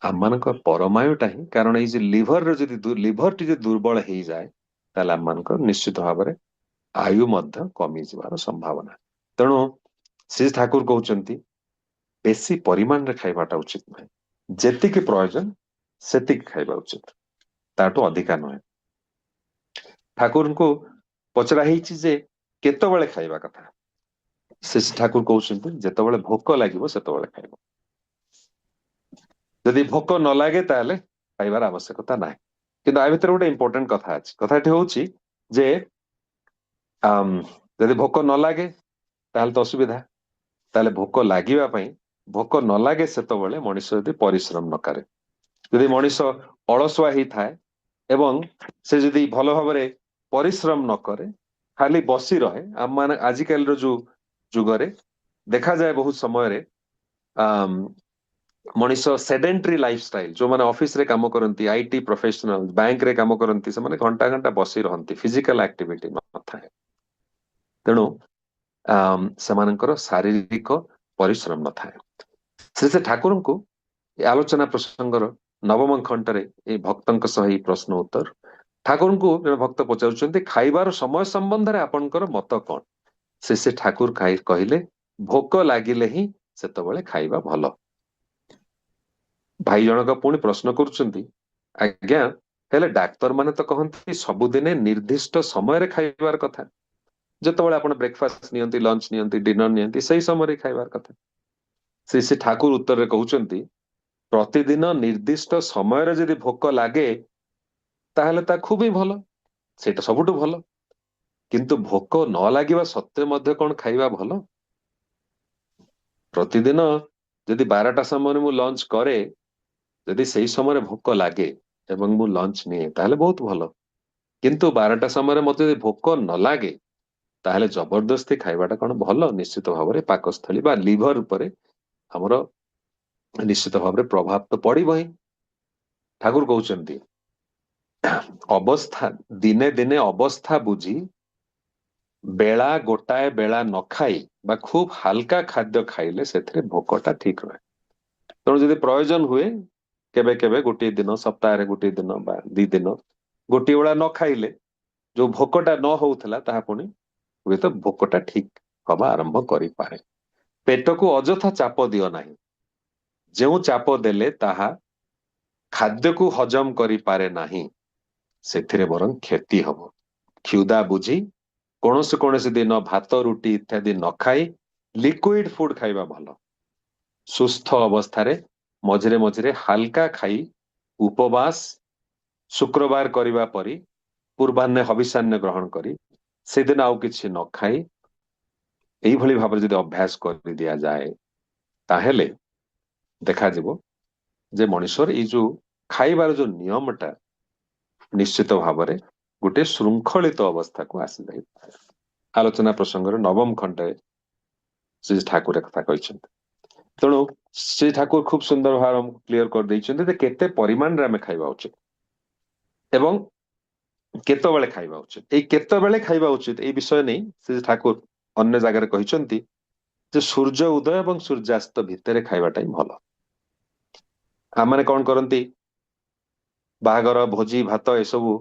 ଆମମାନଙ୍କ ପରମାୟୁଟା ହିଁ, କାରଣ ଏଇ ଯେ ଲିଭରଟି ଯଦି ଦୁର୍ବଳ ହେଇଯାଏ, ତାହେଲେ ଆମମାନଙ୍କର ନିଶ୍ଚିତ ଭାବରେ आयु मध्य कमी जिबार संभावना। तेणु श्री ठाकुर कहउचंती बेसी परिमाण रे खाइबाटा उचित नहे, जेतिकी प्रयोजन सेतिकी खाइबा उचित, ताठू अधिका नहे। ठाकुर को पचरा ହେଇଛି ଯେ କେତେବେଳେ ଖାଇବା କଥା, ଶ୍ରୀ ଠାକୁର କହୁଛନ୍ତି ଯେତେବେଳେ ଭୋକ ଲାଗିବ ସେତେବେଳେ ଖାଇବ, ଯଦି ଭୋକ ନ ଲାଗେ ତାହେଲେ ଖାଇବାର ଆବଶ୍ୟକତା ନାହିଁ। କିନ୍ତୁ ଆ ଭିତରେ ଗୋଟେ ଇମ୍ପୋର୍ଟାଣ୍ଟ କଥା ଅଛି, କଥାଟି ହଉଛି ଯେ ଯଦି ଭୋକ ନ ଲାଗେ ତାହେଲେ ତ ଅସୁବିଧା, ତାହେଲେ ଭୋକ ଲାଗିବା ପାଇଁ ଭୋକ ନ ଲାଗେ ସେତେବେଳେ ମଣିଷ ଯଦି ପରିଶ୍ରମ ନ କରେ, ଯଦି ମଣିଷ ଅଳସୁଆ ହେଇଥାଏ ଏବଂ ସେ ଯଦି ଭଲ ଭାବରେ ପରିଶ୍ରମ ନ କରେ ଖାଲି ବସି ରହେ, ଆମ ମାନେ ଆଜିକାଲିର ଯୋଉ ଯୁଗରେ ଦେଖାଯାଏ ବହୁତ ସମୟରେ ମଣିଷ ସେଡେଣ୍ଟାରୀ ଲାଇଫଷ୍ଟାଇଲ, ଯୋଉମାନେ ଅଫିସରେ କାମ କରନ୍ତି, ଆଇଟି ପ୍ରଫେସନାଲ, ବ୍ୟାଙ୍କରେ କାମ କରନ୍ତି, ସେମାନେ ଘଣ୍ଟା ଘଣ୍ଟା ବସି ରହନ୍ତି, ଫିଜିକାଲ ଆକ୍ଟିଭିଟି ନଥାଏ। ତେଣୁ ସେମାନଙ୍କର ଶାରୀରିକ ପରିଶ୍ରମ ନଥାଏ। ଶ୍ରୀ ଠାକୁରଙ୍କୁ ଆଲୋଚନା ପ୍ରସଙ୍ଗର ନବମ ଖଣ୍ଡରେ ଏଇ ଭକ୍ତଙ୍କ ସହ ଏଇ ପ୍ରଶ୍ନ ଉତ୍ତର, ଠାକୁରଙ୍କୁ ଜଣେ ଭକ୍ତ ପଚାରୁଛନ୍ତି ଖାଇବାର ସମୟ ସମ୍ବନ୍ଧରେ ଆପଣଙ୍କର ମତ କଣ? ଶ୍ରୀ ଠାକୁର କହିଲେ ଭୋକ ଲାଗିଲେ ହିଁ ସେତେବେଳେ ଖାଇବା ଭଲ। ଭାଇ ଜଣକ ପୁଣି ପ୍ରଶ୍ନ କରୁଛନ୍ତି, ଆଜ୍ଞା ହେଲେ ଡାକ୍ତର ମାନେ ତ କହନ୍ତି ସବୁଦିନେ ନିର୍ଦ୍ଦିଷ୍ଟ ସମୟରେ ଖାଇବାର କଥା, ଯେତେବେଳେ ଆପଣ ବ୍ରେକଫାଷ୍ଟ ନିଅନ୍ତି, ଲଞ୍ଚ ନିଅନ୍ତି, ଡିନର ନିଅନ୍ତି, ସେଇ ସମୟରେ ଖାଇବାର କଥା। ଶ୍ରୀ ଠାକୁର ଉତ୍ତରରେ କହୁଛନ୍ତି ପ୍ରତିଦିନ ନିର୍ଦ୍ଦିଷ୍ଟ ସମୟରେ ଯଦି ଭୋକ ଲାଗେ ତାହେଲେ ତା ଖୁବ ହିଁ ଭଲ, ସେଇଟା ସବୁଠୁ ଭଲ। କିନ୍ତୁ ଭୋକ ନ ଲାଗିବା ସତ୍ତ୍ୱେ ମଧ୍ୟ କଣ ଖାଇବା ଭଲ? ପ୍ରତିଦିନ ଯଦି 12ଟା ସମୟରେ ମୁଁ ଲଞ୍ଚ କରେ, ଯଦି ସେଇ ସମୟରେ ଭୋକ ଲାଗେ ଏବଂ ମୁଁ ଲଞ୍ଚ ନିଏ ତାହେଲେ ବହୁତ ଭଲ। କିନ୍ତୁ 12ଟା ସମୟରେ ମତେ ଯଦି ଭୋକ ନ ଲାଗେ ତାହେଲେ ଜବରଦସ୍ତି ଖାଇବାଟା କଣ ଭଲ? ନିଶ୍ଚିତ ଭାବରେ ପାକସ୍ଥଳୀ ବା ଲିଭର ଉପରେ ଆମର ନିଶ୍ଚିତ ଭାବରେ ପ୍ରଭାବ ତ ପଡିବ ହିଁ। ଠାକୁର କହୁଛନ୍ତି ଅବସ୍ଥା ଦିନେ ଦିନେ ଅବସ୍ଥା ବୁଝି ବେଳା ଗୋଟାଏ ବେଳା ନ ଖାଇ ବା ଖୁବ ହାଲକା ଖାଦ୍ୟ ଖାଇଲେ ସେଥିରେ ଭୋକଟା ଠିକ ରହେ। ତେଣୁ ଯଦି ପ୍ରয়োଜନ ହୁଏ କେବେ କେବେ ଗୋଟିଏ ଦିନ, ସପ୍ତାହରେ ଗୋଟିଏ ଦିନ ବା 2 ଦିନ ଗୋଟିଏ ବେଳା ନ ଖାଇଲେ ଯୋଉ ଭୋକଟା ନ ହଉଥିଲା ତାହା ପୁଣି ହୁଏତ ଭୋକଟା ଠିକ ହବା ଆରମ୍ଭ କରିପାରେ। ପେଟକୁ ଅଯଥା ଚାପ ଦିଅ ନାହିଁ, ଯେଉଁ ଚାପ ଦେଲେ ତାହା ଖାଦ୍ୟକୁ ହଜମ କରିପାରେ ନାହିଁ, ସେଥିରେ ବରଂ କ୍ଷତି ହବ। କ୍ଷୁଧା ବୁଝି କୌଣସି କୌଣସି ଦିନ ଭାତ ରୁଟି ଇତ୍ୟାଦି ନ ଖାଇ ଲିକ୍ୱିଡ ଫୁଡ ଖାଇବା ଭଲ। ସୁସ୍ଥ ଅବସ୍ଥାରେ ମଝିରେ ମଝିରେ ହାଲକା ଖାଇ ଉପବାସ ଶୁକ୍ରବାର କରିବା ପରି ପୂର୍ବାହ୍ନେ ହବିଷାନ୍ନ ଗ୍ରହଣ କରି ସେଦିନ ଆଉ କିଛି ନ ଖାଇ ଏଇଭଳି ଭାବରେ ଯଦି ଅଭ୍ୟାସ କରି ଦିଆଯାଏ ତାହେଲେ ଦେଖାଯିବ ଯେ ମଣିଷର ଏଇ ଯୋଉ ଖାଇବାର ଯୋଉ ନିୟମଟା ନିଶ୍ଚିତ ଭାବରେ ଗୋଟେ ଶୃଙ୍ଖଳିତ ଅବସ୍ଥାକୁ ଆସିଯାଇଥାଏ। ଆଲୋଚନା ପ୍ରସଙ୍ଗରେ ନବମ ଖଣ୍ଡରେ ଶ୍ରୀ ଠାକୁର କଥା କହିଛନ୍ତି। ତେଣୁ ଶ୍ରୀ ଠାକୁର ଖୁବ ସୁନ୍ଦର ଭାବରେ କ୍ଲିୟର କରିଦେଇଛନ୍ତି ଯେ କେତେ ପରିମାଣରେ ଆମେ ଖାଇବା ଉଚିତ ଏବଂ କେତେବେଳେ ଖାଇବା ଉଚିତ। ଏଇ କେତେବେଳେ ଖାଇବା ଉଚିତ ଏଇ ବିଷୟ ନେଇ ଶ୍ରୀ ଠାକୁର ଅନ୍ୟ ଜାଗାରେ କହିଛନ୍ତି ଯେ ସୂର୍ଯ୍ୟ ଉଦୟ ଏବଂ ସୂର୍ଯ୍ୟାସ୍ତ ଭିତରେ ଖାଇବାଟା ହିଁ ଭଲ। ଆମମାନେ କଣ କରନ୍ତି, ବାହାଘର ଭୋଜି ଭାତ ଏସବୁ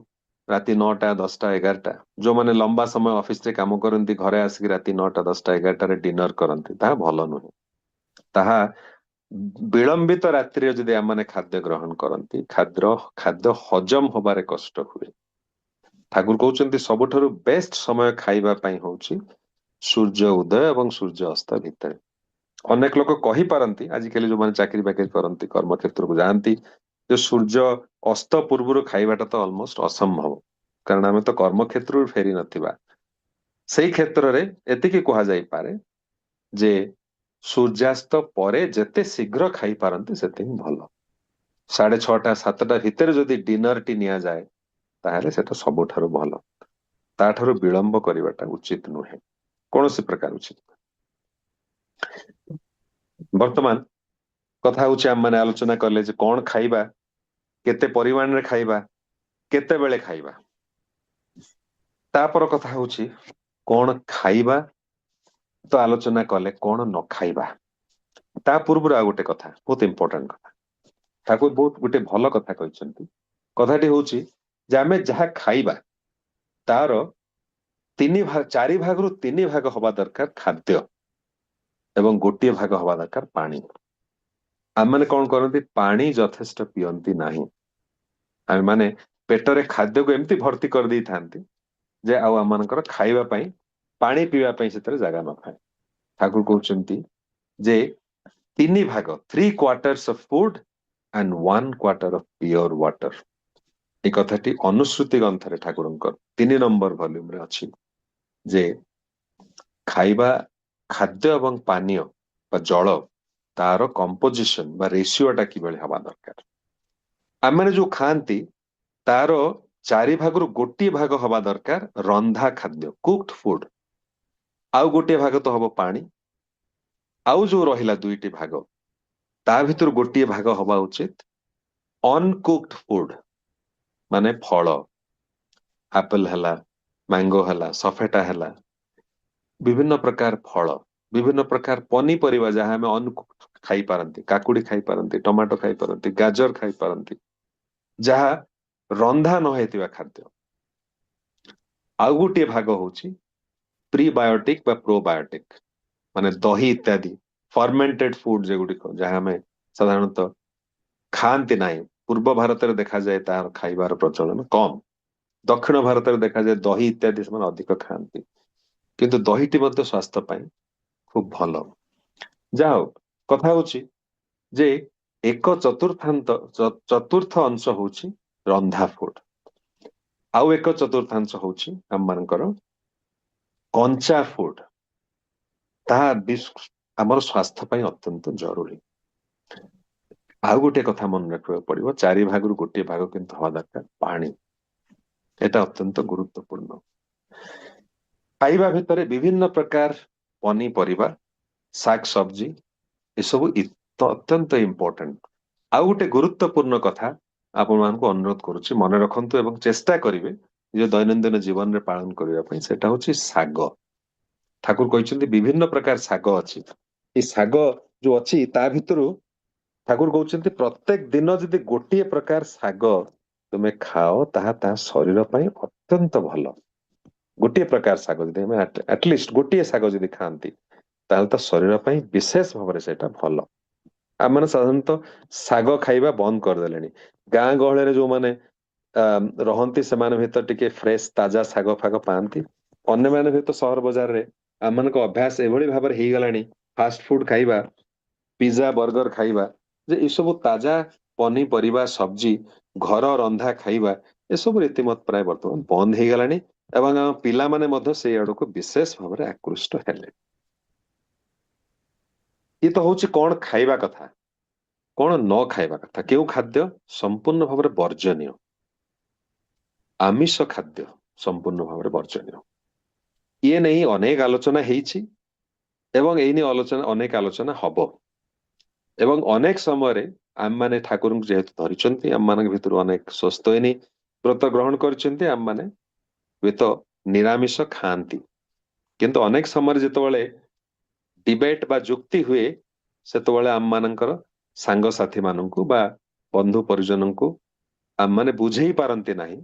ରାତି 9ଟା 10ଟା 11ଟା, ଯୋଉମାନେ ଲମ୍ବା ସମୟ ଅଫିସରେ କାମ କରନ୍ତି ଘରେ ଆସିକି ରାତି 9ଟା 10ଟା 11ଟାରେ ଡିନର କରନ୍ତି, ତାହା ଭଲ ନୁହେଁ। ତାହା ବିଳମ୍ବିତ ରାତ୍ରିରେ ଯଦି ଆମମାନେ ଖାଦ୍ୟ ଗ୍ରହଣ କରନ୍ତି ଖାଦ୍ୟ ହଜମ ହବାରେ କଷ୍ଟ ହୁଏ। ଠାକୁର କହୁଛନ୍ତି ସବୁଠାରୁ ବେଷ୍ଟ ସମୟ ଖାଇବା ପାଇଁ ହଉଛି ସୂର୍ଯ୍ୟ ଉଦୟ ଏବଂ ସୂର୍ଯ୍ୟ ଅସ୍ତ ଭିତରେ। ଅନେକ ଲୋକ କହିପାରନ୍ତି, ଆଜିକାଲି ଯୋଉମାନେ ଚାକିରି ବାକିରି କରନ୍ତି, କର୍ମକ୍ଷେତ୍ରକୁ ଯାଆନ୍ତି, ଯେ ସୂର୍ଯ୍ୟ ଅସ୍ତ ପୂର୍ବରୁ ଖାଇବାଟା ତ ଅଲମୋଷ୍ଟ ଅସମ୍ଭବ, କାରଣ ଆମେ ତ କର୍ମକ୍ଷେତ୍ରରୁ ଫେରି ନଥିବା। ସେଇ କ୍ଷେତ୍ରରେ ଏତିକି କୁହାଯାଇପାରେ ଯେ ସୂର୍ଯ୍ୟାସ୍ତ ପରେ ଯେତେ ଶୀଘ୍ର ଖାଇପାରନ୍ତି ସେତେ ହିଁ ଭଲ। 6:30 7ଟା ଭିତରେ ଯଦି ଡିନରଟି ନିଆଯାଏ ତାହେଲେ ସେଟା ସବୁଠାରୁ ଭଲ, ତାଠାରୁ ବିଳମ୍ବ କରିବାଟା ଉଚିତ ନୁହେଁ, କୌଣସି ପ୍ରକାର ଉଚିତ। ବର୍ତ୍ତମାନ କଥା ହଉଛି ଆମମାନେ ଆଲୋଚନା କଲେ ଯେ କଣ ଖାଇବା, କେତେ ପରିମାଣରେ ଖାଇବା, କେତେବେଳେ ଖାଇବା। ତାପର କଥା ହଉଛି କଣ ଖାଇବା ତ ଆଲୋଚନା କଲେ, କଣ ନ ଖାଇବା। ତା ପୂର୍ବରୁ ଆଉ ଗୋଟେ କଥା ବହୁତ ଇମ୍ପୋର୍ଟାଣ୍ଟ କଥା, ଠାକୁର ବହୁତ ଗୋଟେ ଭଲ କଥା କହିଛନ୍ତି। କଥାଟି ହଉଛି ଯେ ଆମେ ଯାହା ଖାଇବା ତାର ଚାରି ଭାଗରୁ 3 ଭାଗ ହବା ଦରକାର ଖାଦ୍ୟ ଏବଂ ଗୋଟିଏ ଭାଗ ହବା ଦରକାର ପାଣି। ଆମମାନେ କଣ କରନ୍ତି, ପାଣି ଯଥେଷ୍ଟ ପିଅନ୍ତି ନାହିଁ। ଆମେମାନେ ପେଟରେ ଖାଦ୍ୟକୁ ଏମିତି ଭର୍ତ୍ତି କରିଦେଇଥାନ୍ତି ଯେ ଆଉ ଆମମାନଙ୍କର ଖାଇବା ପାଇଁ, ପାଣି ପିଇବା ପାଇଁ ସେଥିରେ ଜାଗା ନଥାଏ। ଠାକୁର କହୁଛନ୍ତି ଯେ 3 ଭାଗ, 3/4 of food and 1/4 of pure water. এই କଥାଟି ଅନୁଶ୍ରୁତି ଗ୍ରନ୍ଥରେ ଠାକୁରଙ୍କର 3 ନମ୍ବର ଭଲ୍ୟୁମରେ ଅଛି ଯେ ଖାଇବା, ଖାଦ୍ୟ ଏବଂ ପାନୀୟ ବା ଜଳ, ତାର କମ୍ପୋଜିସନ ବା ରେସିଓଟା କିଭଳି ହବା ଦରକାର। ଆମମାନେ ଯୋଉ ଖାଆନ୍ତି ତାର 4 ଭାଗରୁ ଗୋଟିଏ ଭାଗ ହବା ଦରକାର ରନ୍ଧା ଖାଦ୍ୟ, କୁକଡ ଫୁଡ। ଆଉ ଗୋଟିଏ ଭାଗ ତ ହବ ପାଣି। ଆଉ ଯୋଉ ରହିଲା 2ଟି ଭାଗ, ତା ଭିତରୁ ଗୋଟିଏ ଭାଗ ହବା ଉଚିତ ଅନକୁକଡ ଫୁଡ, ମାନେ ଫଳ, ଆପଲ ହେଲା, ମ୍ୟାଙ୍ଗୋ ହେଲା, ସଫେଟା ହେଲା, ବିଭିନ୍ନ ପ୍ରକାର ଫଳ, ବିଭିନ୍ନ ପ୍ରକାର ପନିପରିବା ଯାହା ଆମେ ଖାଇପାରନ୍ତି, କାକୁଡି ଖାଇପାରନ୍ତି, ଟମାଟୋ ଖାଇପାରନ୍ତି, ଗାଜର ଖାଇପାରନ୍ତି, ଯାହା ରନ୍ଧା ନ ହେଇଥିବା ଖାଦ୍ୟ। ଆଉ ଗୋଟିଏ ଭାଗ ହଉଛି ପ୍ରିବାୟୋଟିକ ବା ପ୍ରୋବାୟୋଟିକ, ମାନେ ଦହି ଇତ୍ୟାଦି ଫର୍ମେଣ୍ଟେଡ ଫୁଡ ଯେଗୁଡିକ, ଯାହା ଆମେ ସାଧାରଣତଃ ଖାଆନ୍ତି ନାହିଁ। ପୂର୍ବ ଭାରତରେ ଦେଖାଯାଏ ତାର ଖାଇବାର ପ୍ରଚଳନ କମ। ଦକ୍ଷିଣ ଭାରତରେ ଦେଖାଯାଏ ଦହି ଇତ୍ୟାଦି ସେମାନେ ଅଧିକ ଖାଆନ୍ତି। କିନ୍ତୁ ଦହିଟି ମଧ୍ୟ ସ୍ୱାସ୍ଥ୍ୟ ପାଇଁ ଖୁବ ଭଲ। ଯାହା ହଉ, କଥା ହଉଛି ଯେ 1/4 ଅଂଶ ହଉଛି ରନ୍ଧା ଫୁଡ, ଆଉ 1/4 ହଉଛି ଆମମାନଙ୍କର କଞ୍ଚା ଫୁଡ। ତାହା ଆମର ସ୍ୱାସ୍ଥ୍ୟ ପାଇଁ ଅତ୍ୟନ୍ତ ଜରୁରୀ। ଆଉ ଗୋଟିଏ କଥା ମନେ ରଖିବାକୁ ପଡିବ, 4 ଭାଗରୁ ଗୋଟିଏ ଭାଗ କିନ୍ତୁ ହବା ଦରକାର ପାଣି। এটা ଅତ୍ୟନ୍ତ ଗୁରୁତ୍ୱପୂର୍ଣ୍ଣ। ଖାଇବା ଭିତରେ ବିଭିନ୍ନ ପ୍ରକାର ପନିପରିବା, ଶାଗ ସବଜି, ଏସବୁ ଅତ୍ୟନ୍ତ ଇମ୍ପୋର୍ଟାଣ୍ଟ। ଆଉ ଗୋଟେ ଗୁରୁତ୍ୱପୂର୍ଣ୍ଣ କଥା ଆପଣମାନଙ୍କୁ ଅନୁରୋଧ କରୁଛି, ମନେ ରଖନ୍ତୁ ଏବଂ ଚେଷ୍ଟା କରିବେ ନିଜ ଦୈନନ୍ଦିନ ଜୀବନରେ ପାଳନ କରିବା ପାଇଁ। ସେଟା ହଉଛି ଶାଗ। ଠାକୁର କହିଛନ୍ତି ବିଭିନ୍ନ ପ୍ରକାର ଶାଗ ଅଛି। ଏଇ ଶାଗ ଯୋଉ ଅଛି ତା ଭିତରୁ ଠାକୁର କହୁଛନ୍ତି ପ୍ରତ୍ୟେକ ଦିନ ଯଦି ଗୋଟିଏ ପ୍ରକାର ଶାଗ ତୁମେ ଖାଅ, ତାହା ଶରୀର ପାଇଁ ଅତ୍ୟନ୍ତ ଭଲ। ଗୋଟିଏ ପ୍ରକାର ଶାଗ ଯଦି ଆମେ ଆଟଲିଷ୍ଟ ଗୋଟିଏ ଶାଗ ଯଦି ଖାଆନ୍ତି, ତାହେଲେ ତ ଶରୀର ପାଇଁ ବିଶେଷ ଭାବରେ ସେଇଟା ଭଲ। ଆମମାନେ ସାଧାରଣତଃ ଶାଗ ଖାଇବା ବନ୍ଦ କରିଦେଲେଣି। ଗାଁ ଗହଳିରେ ଯୋଉମାନେ ରହନ୍ତି ସେମାନେ ବି ତ ଟିକେ ଫ୍ରେଶ ତାଜା ଶାଗ ଫାଗ ପାଆନ୍ତି। ଅନ୍ୟମାନେ ବି ତ ସହର ବଜାରରେ, ଆମମାନଙ୍କ ଅଭ୍ୟାସ ଏଭଳି ଭାବରେ ହେଇଗଲାଣି ଫାଷ୍ଟ ଫୁଡ ଖାଇବା, ପିଜା ବର୍ଗର ଖାଇବା, ଯେ ଏସବୁ ତାଜା ପନିପରିବା ସବଜି ଘର ରନ୍ଧା ଖାଇବା ଏସବୁ ରୀତିମତ ପ୍ରାୟ ବର୍ତ୍ତମାନ ବନ୍ଦ ହେଇଗଲାଣି ଏବଂ ଆମ ପିଲାମାନେ ମଧ୍ୟ ସେଇ ଆଡକୁ ବିଶେଷ ଭାବରେ ଆକୃଷ୍ଟ ହେଲେ। ଇଏ ତ ହଉଛି କଣ ଖାଇବା କଥା, କଣ ନ ଖାଇବା କଥା। କେଉଁ ଖାଦ୍ୟ ସମ୍ପୂର୍ଣ୍ଣ ଭାବରେ ବର୍ଜନୀୟ? ଆମିଷ ଖାଦ୍ୟ ସମ୍ପୂର୍ଣ୍ଣ ଭାବରେ ବର୍ଜନୀୟ। ଇଏ ନେଇ ଅନେକ ଆଲୋଚନା ହେଇଛି ଏବଂ ଏଇ ନେଇ ଅନେକ ଆଲୋଚନା ହବ। ଏବଂ ଅନେକ ସମୟରେ ଆମମାନେ ଠାକୁରଙ୍କୁ ଯେହେତୁ ଧରିଛନ୍ତି, ଆମମାନଙ୍କ ଭିତରୁ ଅନେକ ସ୍ୱସ୍ତୟିନୀ ବ୍ରତ ଗ୍ରହଣ କରିଛନ୍ତି, ଆମମାନେ ହୁଏତ ନିରାମିଷ ଖାଆନ୍ତି। କିନ୍ତୁ ଅନେକ ସମୟରେ ଯେତେବେଳେ ଡିବେଟ ବା ଯୁକ୍ତି ହୁଏ, ସେତେବେଳେ ଆମମାନଙ୍କର ସାଙ୍ଗସାଥି ମାନଙ୍କୁ ବା ବନ୍ଧୁ ପରିଜନଙ୍କୁ ଆମମାନେ ବୁଝେଇ ପାରନ୍ତି ନାହିଁ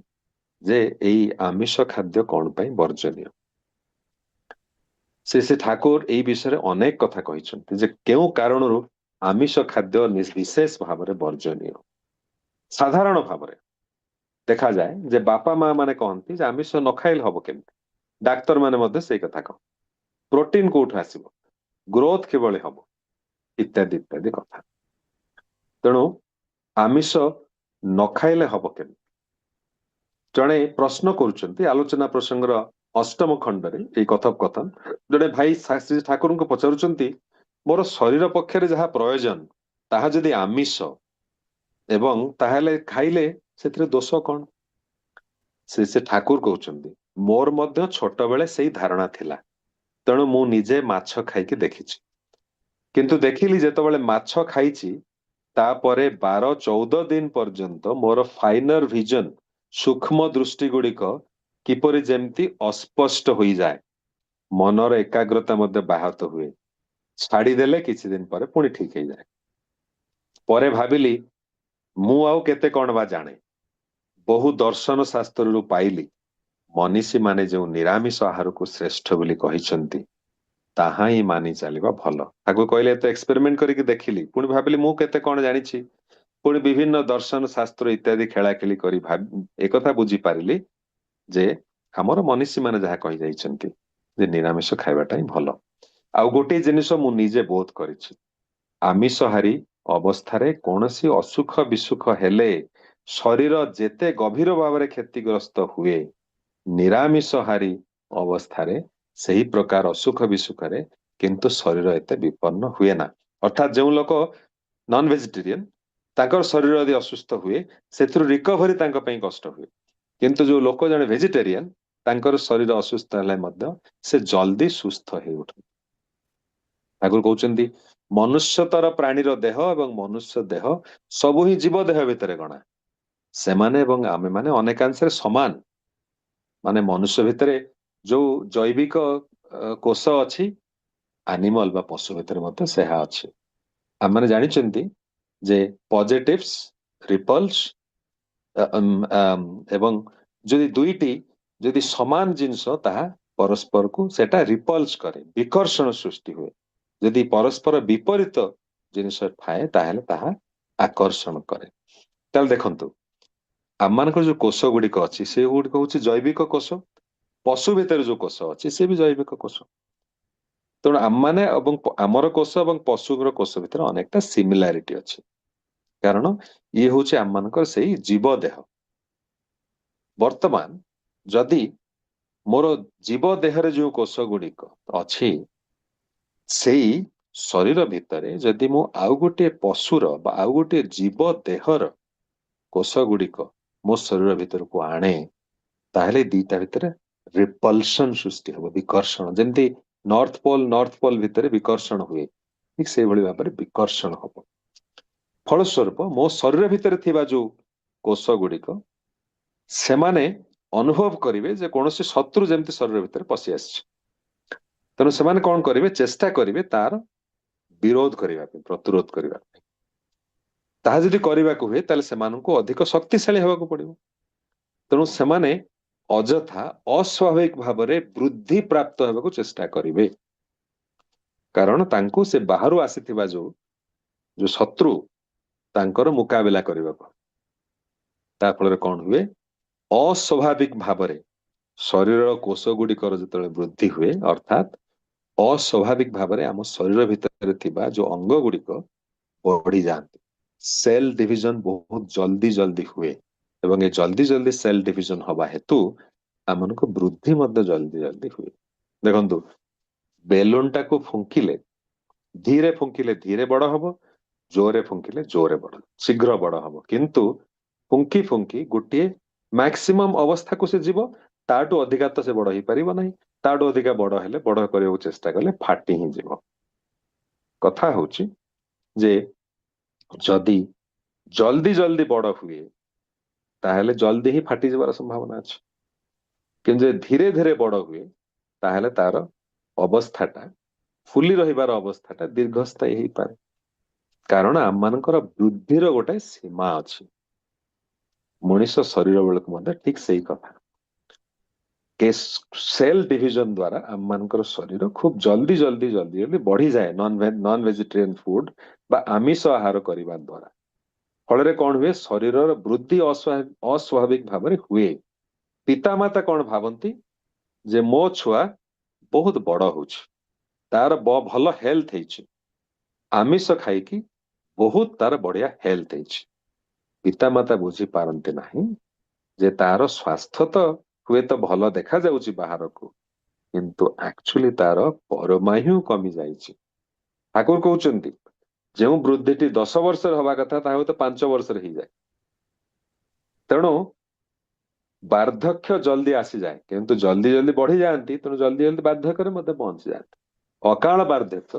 ଯେ ଏଇ ଆମିଷ ଖାଦ୍ୟ କଣ ପାଇଁ ବର୍ଜନୀୟ। ସେ ଠାକୁର ଏଇ ବିଷୟରେ ଅନେକ କଥା କହିଛନ୍ତି ଯେ କେଉଁ କାରଣରୁ ଆମିଷ ଖାଦ୍ୟ ବିଶେଷ ଭାବରେ ବର୍ଜନୀୟ। ସାଧାରଣ ଭାବରେ ଦେଖାଯାଏ ଯେ ବାପା ମା ମାନେ କହନ୍ତି ଯେ ଆମିଷ ନ ଖାଇଲେ ହବ କେମିତି। ଡାକ୍ତର ମାନେ ମଧ୍ୟ ସେଇ କଥା କହନ୍ତି। ପ୍ରୋଟିନ କୋଉଠୁ ଆସିବ, ଗ୍ରୋଥ କିଭଳି ହବ, ଇତ୍ୟାଦି ଇତ୍ୟାଦି କଥା। ତେଣୁ ଆମିଷ ନ ଖାଇଲେ ହବ କେମିତି? ଜଣେ ପ୍ରଶ୍ନ କରୁଛନ୍ତି ଆଲୋଚନା ପ୍ରସଙ୍ଗର 8ମ ଖଣ୍ଡରେ, ଏଇ କଥୋପକଥନ ଜଣେ ଭାଇ ଶ୍ରୀ ଠାକୁରଙ୍କୁ ପଚାରୁଛନ୍ତି, ମୋର ଶରୀର ପକ୍ଷରେ ଯାହା ପ୍ରୟୋଜନ ତାହା ଯଦି ଆମିଷ, ଏବଂ ତାହେଲେ ଖାଇଲେ ସେଥିରେ ଦୋଷ କଣ? ସେ ଠାକୁର କହୁଛନ୍ତି, ମୋର ମଧ୍ୟ ଛୋଟବେଳେ ସେଇ ଧାରଣା ଥିଲା। ତେଣୁ ମୁଁ ନିଜେ ମାଛ ଖାଇକି ଦେଖିଛି। କିନ୍ତୁ ଦେଖିଲି ଯେତେବେଳେ ମାଛ ଖାଇଛି, ତାପରେ 12-14 ଦିନ ପର୍ଯ୍ୟନ୍ତ ମୋର ଫାଇନର ଭିଜନ, ସୂକ୍ଷ୍ମ ଦୃଷ୍ଟି ଗୁଡିକ କିପରି ଯେମିତି ଅସ୍ପଷ୍ଟ ହୋଇଯାଏ, ମନର ଏକାଗ୍ରତା ମଧ୍ୟ ବ୍ୟାହତ ହୁଏ। ଛାଡିଦେଲେ କିଛି ଦିନ ପରେ ପୁଣି ଠିକ ହେଇଯାଏ। ପରେ ଭାବିଲି ମୁଁ ଆଉ କେତେ କଣ ବା ଜାଣେ, ବହୁ ଦର୍ଶନ ଶାସ୍ତ୍ରରୁ ପାଇଲି ମନୀଷୀ ମାନେ ଯେଉଁ ନିରାମିଷ ଆହାରକୁ ଶ୍ରେଷ୍ଠ ବୋଲି କହିଛନ୍ତି ତାହା ହିଁ ମାନି ଚାଲିବା ଭଲ। ତାକୁ କହିଲେ ତ ଏକ୍ସପେରିମେଣ୍ଟ କରିକି ଦେଖିଲି, ପୁଣି ଭାବିଲି ମୁଁ କେତେ କଣ ଜାଣିଛି, ପୁଣି ବିଭିନ୍ନ ଦର୍ଶନ ଶାସ୍ତ୍ର ଇତ୍ୟାଦି ଖେଳାଖେଳି କରି ଏକଥା ବୁଝିପାରିଲି ଯେ ଆମର ମନୀଷୀ ମାନେ ଯାହା କହିଯାଇଛନ୍ତି ଯେ ନିରାମିଷ ଖାଇବାଟା ହିଁ ଭଲ। ଆଉ ଗୋଟିଏ ଜିନିଷ ମୁଁ ନିଜେ ବୋଧ କରିଛି, ଆମିଷହାରୀ ଅବସ୍ଥାରେ କୌଣସି ଅସୁଖ ବିସୁଖ ହେଲେ ଶରୀର ଯେତେ ଗଭୀର ଭାବରେ କ୍ଷତିଗ୍ରସ୍ତ ହୁଏ, ନିରାମିଷହାରୀ ଅବସ୍ଥାରେ ସେହି ପ୍ରକାର ଅସୁଖ ବିସୁଖରେ କିନ୍ତୁ ଶରୀର ଏତେ ବିପନ୍ନ ହୁଏ ନା। ଅର୍ଥାତ୍ ଯେଉଁ ଲୋକ ନନ୍ ଭେଜିଟେରିଆନ ତାଙ୍କର ଶରୀର ଯଦି ଅସୁସ୍ଥ ହୁଏ ସେଥିରୁ ରିକଭରି ତାଙ୍କ ପାଇଁ କଷ୍ଟ ହୁଏ, କିନ୍ତୁ ଯୋଉ ଲୋକ ଜଣେ ଭେଜିଟେରିଆନ ତାଙ୍କର ଶରୀର ଅସୁସ୍ଥ ହେଲେ ମଧ୍ୟ ସେ ଜଲ୍ଦି ସୁସ୍ଥ ହେଇଉଠେ। ଠାକୁର କହୁଛନ୍ତି ମନୁଷ୍ୟତର ପ୍ରାଣୀର ଦେହ ଏବଂ ମନୁଷ୍ୟ ଦେହ ସବୁ ହିଁ ଜୀବ ଦେହ ଭିତରେ ଗଣା। ସେମାନେ ଏବଂ ଆମେମାନେ ଅନେକାଂଶରେ ସମାନ। ମାନେ ମନୁଷ୍ୟ ଭିତରେ ଯୋଉ ଜୈବିକ କୋଷ ଅଛି, ଆନିମଲ ବା ପଶୁ ଭିତରେ ମଧ୍ୟ ସେହା ଅଛି। ଆମମାନେ ଜାଣିଛନ୍ତି ଯେ ପଜିଟିଭ୍ସ ରିପଲ୍ସ ଏବଂ ଯଦି ଦୁଇଟି ଯଦି ସମାନ ଜିନିଷ ତାହା ପରସ୍ପରକୁ ସେଟା ରିପଲ୍ସ କରେ, ବିକର୍ଷଣ ସୃଷ୍ଟି ହୁଏ। ଯଦି ପରସ୍ପର ବିପରୀତ ଜିନିଷ ଥାଏ ତାହେଲେ ତାହା ଆକର୍ଷଣ କରେ। ତାହେଲେ ଦେଖନ୍ତୁ ଆମମାନଙ୍କର ଯୋଉ କୋଷ ଗୁଡିକ ଅଛି ସେଗୁଡିକ ହଉଛି ଜୈବିକ କୋଷ, ପଶୁ ଭିତରେ ଯୋଉ କୋଷ ଅଛି ସେ ବି ଜୈବିକ କୋଷ। ତେଣୁ ଆମମାନେ ଏବଂ ଆମର କୋଷ ଏବଂ ପଶୁର କୋଷ ଭିତରେ ଅନେକଟା ସିମିଲାରିଟି ଅଛି, କାରଣ ଇଏ ହଉଛି ଆମମାନଙ୍କର ସେଇ ଜୀବ ଦେହ। ବର୍ତ୍ତମାନ ଯଦି ମୋର ଜୀବ ଦେହରେ ଯୋଉ କୋଷ ଗୁଡିକ ଅଛି ସେଇ ଶରୀର ଭିତରେ ଯଦି ମୁଁ ଆଉ ଗୋଟିଏ ପଶୁର ବା ଆଉ ଗୋଟିଏ ଜୀବ ଦେହର କୋଷ ଗୁଡିକ ମୋ ଶରୀର ଭିତରକୁ ଆଣେ ତାହେଲେ ଦିଟା ଭିତରେ ରିପଲସନ ସୃଷ୍ଟି ହବ, ବିକର୍ଷଣ। ଯେମିତି ନର୍ଥ ପୋଲ ଭିତରେ ବିକର୍ଷଣ ହୁଏ, ଠିକ ସେଇଭଳି ଭାବରେ ବିକର୍ଷଣ ହବ। ଫଳସ୍ୱରୂପ ମୋ ଶରୀର ଭିତରେ ଥିବା ଯୋଉ କୋଷ ଗୁଡିକ ସେମାନେ ଅନୁଭବ କରିବେ ଯେ କୌଣସି ଶତ୍ରୁ ଯେମିତି ଶରୀର ଭିତରେ ପଶି ଆସିଛି। ତେଣୁ ସେମାନେ କଣ କରିବେ, ଚେଷ୍ଟା କରିବେ ତାର ବିରୋଧ କରିବା ପାଇଁ, ପ୍ରତିରୋଧ କରିବା ପାଇଁ। ତାହା ଯଦି କରିବାକୁ ହୁଏ ତାହେଲେ ସେମାନଙ୍କୁ ଅଧିକ ଶକ୍ତିଶାଳୀ ହେବାକୁ ପଡିବ। ତେଣୁ ସେମାନେ ଅଯଥା ଅସ୍ୱାଭାବିକ ଭାବରେ ବୃଦ୍ଧି ପ୍ରାପ୍ତ ହେବାକୁ ଚେଷ୍ଟା କରିବେ, କାରଣ ତାଙ୍କୁ ସେ ବାହାରୁ ଆସିଥିବା ଯୋଉ ଶତ୍ରୁ ତାଙ୍କର ମୁକାବିଲା କରିବାକୁ। ତା ଫଳରେ କଣ ହୁଏ, ଅସ୍ୱାଭାବିକ ଭାବରେ ଶରୀରର କୋଷ ଗୁଡିକର ଯେତେବେଳେ ବୃଦ୍ଧି ହୁଏ, ଅର୍ଥାତ୍ ଅସ୍ୱାଭାବିକ ଭାବରେ ଆମ ଶରୀର ଭିତରେ ଥିବା ଯୋଉ ଅଙ୍ଗ ଗୁଡିକ ବଢିଯାଆନ୍ତି, ସେଲ ଡିଭିଜନ ବହୁତ ଜଲ୍ଦି ହୁଏ ଏବଂ ଏ ଜଲ୍ଦି ସେଲ ଡିଭିଜନ ହବା ହେତୁ ଆମମାନଙ୍କୁ ବୃଦ୍ଧି ମଧ୍ୟ ଜଲ୍ଦି ହୁଏ। ଦେଖନ୍ତୁ ବେଲୁନ ଟାକୁ ଫୁଙ୍କିଲେ ଧୀରେ ବଡ ହବ, ଜୋରେ ଫୁଙ୍କିଲେ ଜୋରେ ବଡ, ଶୀଘ୍ର ବଡ ହବ। କିନ୍ତୁ ଫୁଙ୍କି ଗୋଟିଏ ମ୍ୟାକ୍ସିମମ୍ ଅବସ୍ଥାକୁ ସେ ଯିବ, ତାଠୁ ଅଧିକା ତ ସେ ବଡ ହେଇପାରିବ ନାହିଁ। ତାଠୁ ଅଧିକା ବଡ ହେଲେ, ବଡ କରିବାକୁ ଚେଷ୍ଟା କଲେ ଫାଟି ହିଁ ଯିବ। କଥା ହଉଛି ଯେ ଯଦି ଜଲ୍ଦି ବଡ ହୁଏ ତାହେଲେ ଜଲ୍ଦି ହିଁ ଫାଟିଯିବାର ସମ୍ଭାବନା ଅଛି, କିନ୍ତୁ ଯଦି ଧୀରେ ବଡ ହୁଏ ତାହେଲେ ତାର ଅବସ୍ଥାଟା, ଫୁଲି ରହିବାର ଅବସ୍ଥାଟା ଦୀର୍ଘସ୍ଥାୟୀ ହେଇପାରେ। କାରଣ ଆମମାନଙ୍କର ବୃଦ୍ଧିର ଗୋଟେ ସୀମା ଅଛି। ମଣିଷ ଶରୀର ବେଳକୁ ମଧ୍ୟ ଠିକ ସେଇ କଥା, ସେଲ ଡିଭିଜନ ଦ୍ୱାରା ଆମମାନଙ୍କର ଶରୀର ଖୁବ ଜଲ୍ଦି ବଢିଯାଏ ନନ ଭେଜିଟେରିଆନ ଫୁଡ ବା ଆମିଷ ଆହାର କରିବା ଦ୍ୱାରା। ଫଳରେ କଣ ହୁଏ, ଶରୀରର ବୃଦ୍ଧି ଅସ୍ୱାଭାବିକ ଭାବରେ ହୁଏ। ପିତାମାତା କଣ ଭାବନ୍ତି ଯେ ମୋ ଛୁଆ ବହୁତ ବଡ ହଉଛି, ତାର ଭଲ ହେଲ୍ଥ ହେଇଛି, ଆମିଷ ଖାଇକି ବହୁତ ତାର ବଢିଆ ହେଲ୍ଥ ହେଇଛି। ପିତାମାତା ବୁଝି ପାରନ୍ତି ନାହିଁ ଯେ ତାର ସ୍ୱାସ୍ଥ୍ୟ ତ ହୁଏତ ଭଲ ଦେଖାଯାଉଛି ବାହାରକୁ, କିନ୍ତୁ ଆକ୍ଚୁଆଲି ତାର ପରମାୟୁ କମି ଯାଇଛି। ଠାକୁର କହୁଛନ୍ତି ଯେଉଁ ବୃଦ୍ଧିଟି 10 ବର୍ଷରେ ହବା କଥା ତାହା ହୁଏତ 5 ବର୍ଷରେ ହେଇଯାଏ। ତେଣୁ ବାର୍ଦ୍ଧକ୍ୟ ଜଲ୍ଦି ଆସିଯାଏ, କିନ୍ତୁ ଜଲ୍ଦି ବଢି ଯାଆନ୍ତି, ତେଣୁ ଜଲ୍ଦି ବାର୍ଦ୍ଧକ୍ୟରେ ମଧ୍ୟ ପହଞ୍ଚି ଯାଆନ୍ତି। ଅକାଳ ବାର୍ଦ୍ଧକ୍ୟ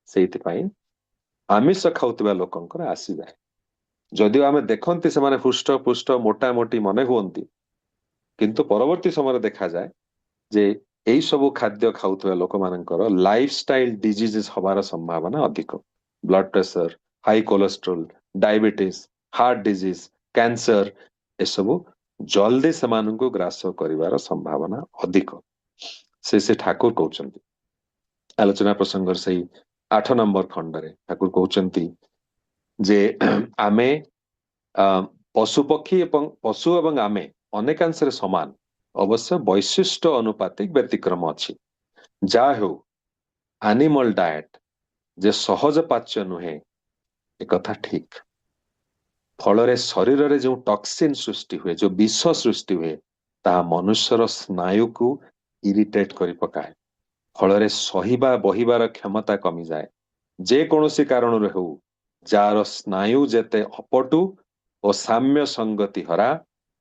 ସେଇଥିପାଇଁ ଆମିଷ ଖାଉଥିବା ଲୋକଙ୍କର ଆସିଯାଏ। ଯଦିଓ ଆମେ ଦେଖନ୍ତି ସେମାନେ ହୃଷ୍ଟ ମୋଟାମୋଟି ମନେ ହୁଅନ୍ତି, କିନ୍ତୁ ପରବର୍ତ୍ତୀ ସମୟରେ ଦେଖାଯାଏ ଯେ ଏଇ ସବୁ ଖାଦ୍ୟ ଖାଉଥିବା ଲୋକମାନଙ୍କର ଲାଇଫଷ୍ଟାଇଲ ଡିଜିଜେସ୍ ହବାର ସମ୍ଭାବନା ଅଧିକ। Blood pressure, high cholesterol, diabetes, heart disease, cancer ଏସବୁ जल्दी सेमानंकु ग्रास करिवार संभावना अधिक। से ठाकुर कहउचंती आलोचना प्रसंग से 8 नंबर खंडरे ठाकुर कहउचंती जे आमे पशु पक्षी एवं पशु एवं आमे अनेकांशरे समान, अवश्य वैशिष्ट अनुपातिक व्यतिक्रम अछि। जा हो एनिमल डाएट जे सहज पाच्य नुहे एकथा ठीक। फल शरीर रे जो टॉक्सिन सृष्टि हुए, जो विष सृष्टि हुए, ता मनुष्यर स्नायु को इरिटेट करि पकाए। फल सहिबा बहिबार क्षमता कमी जाए। जे कौनसी कारण हो जार स्नायु जेते अपटु और साम्य संगति हरा,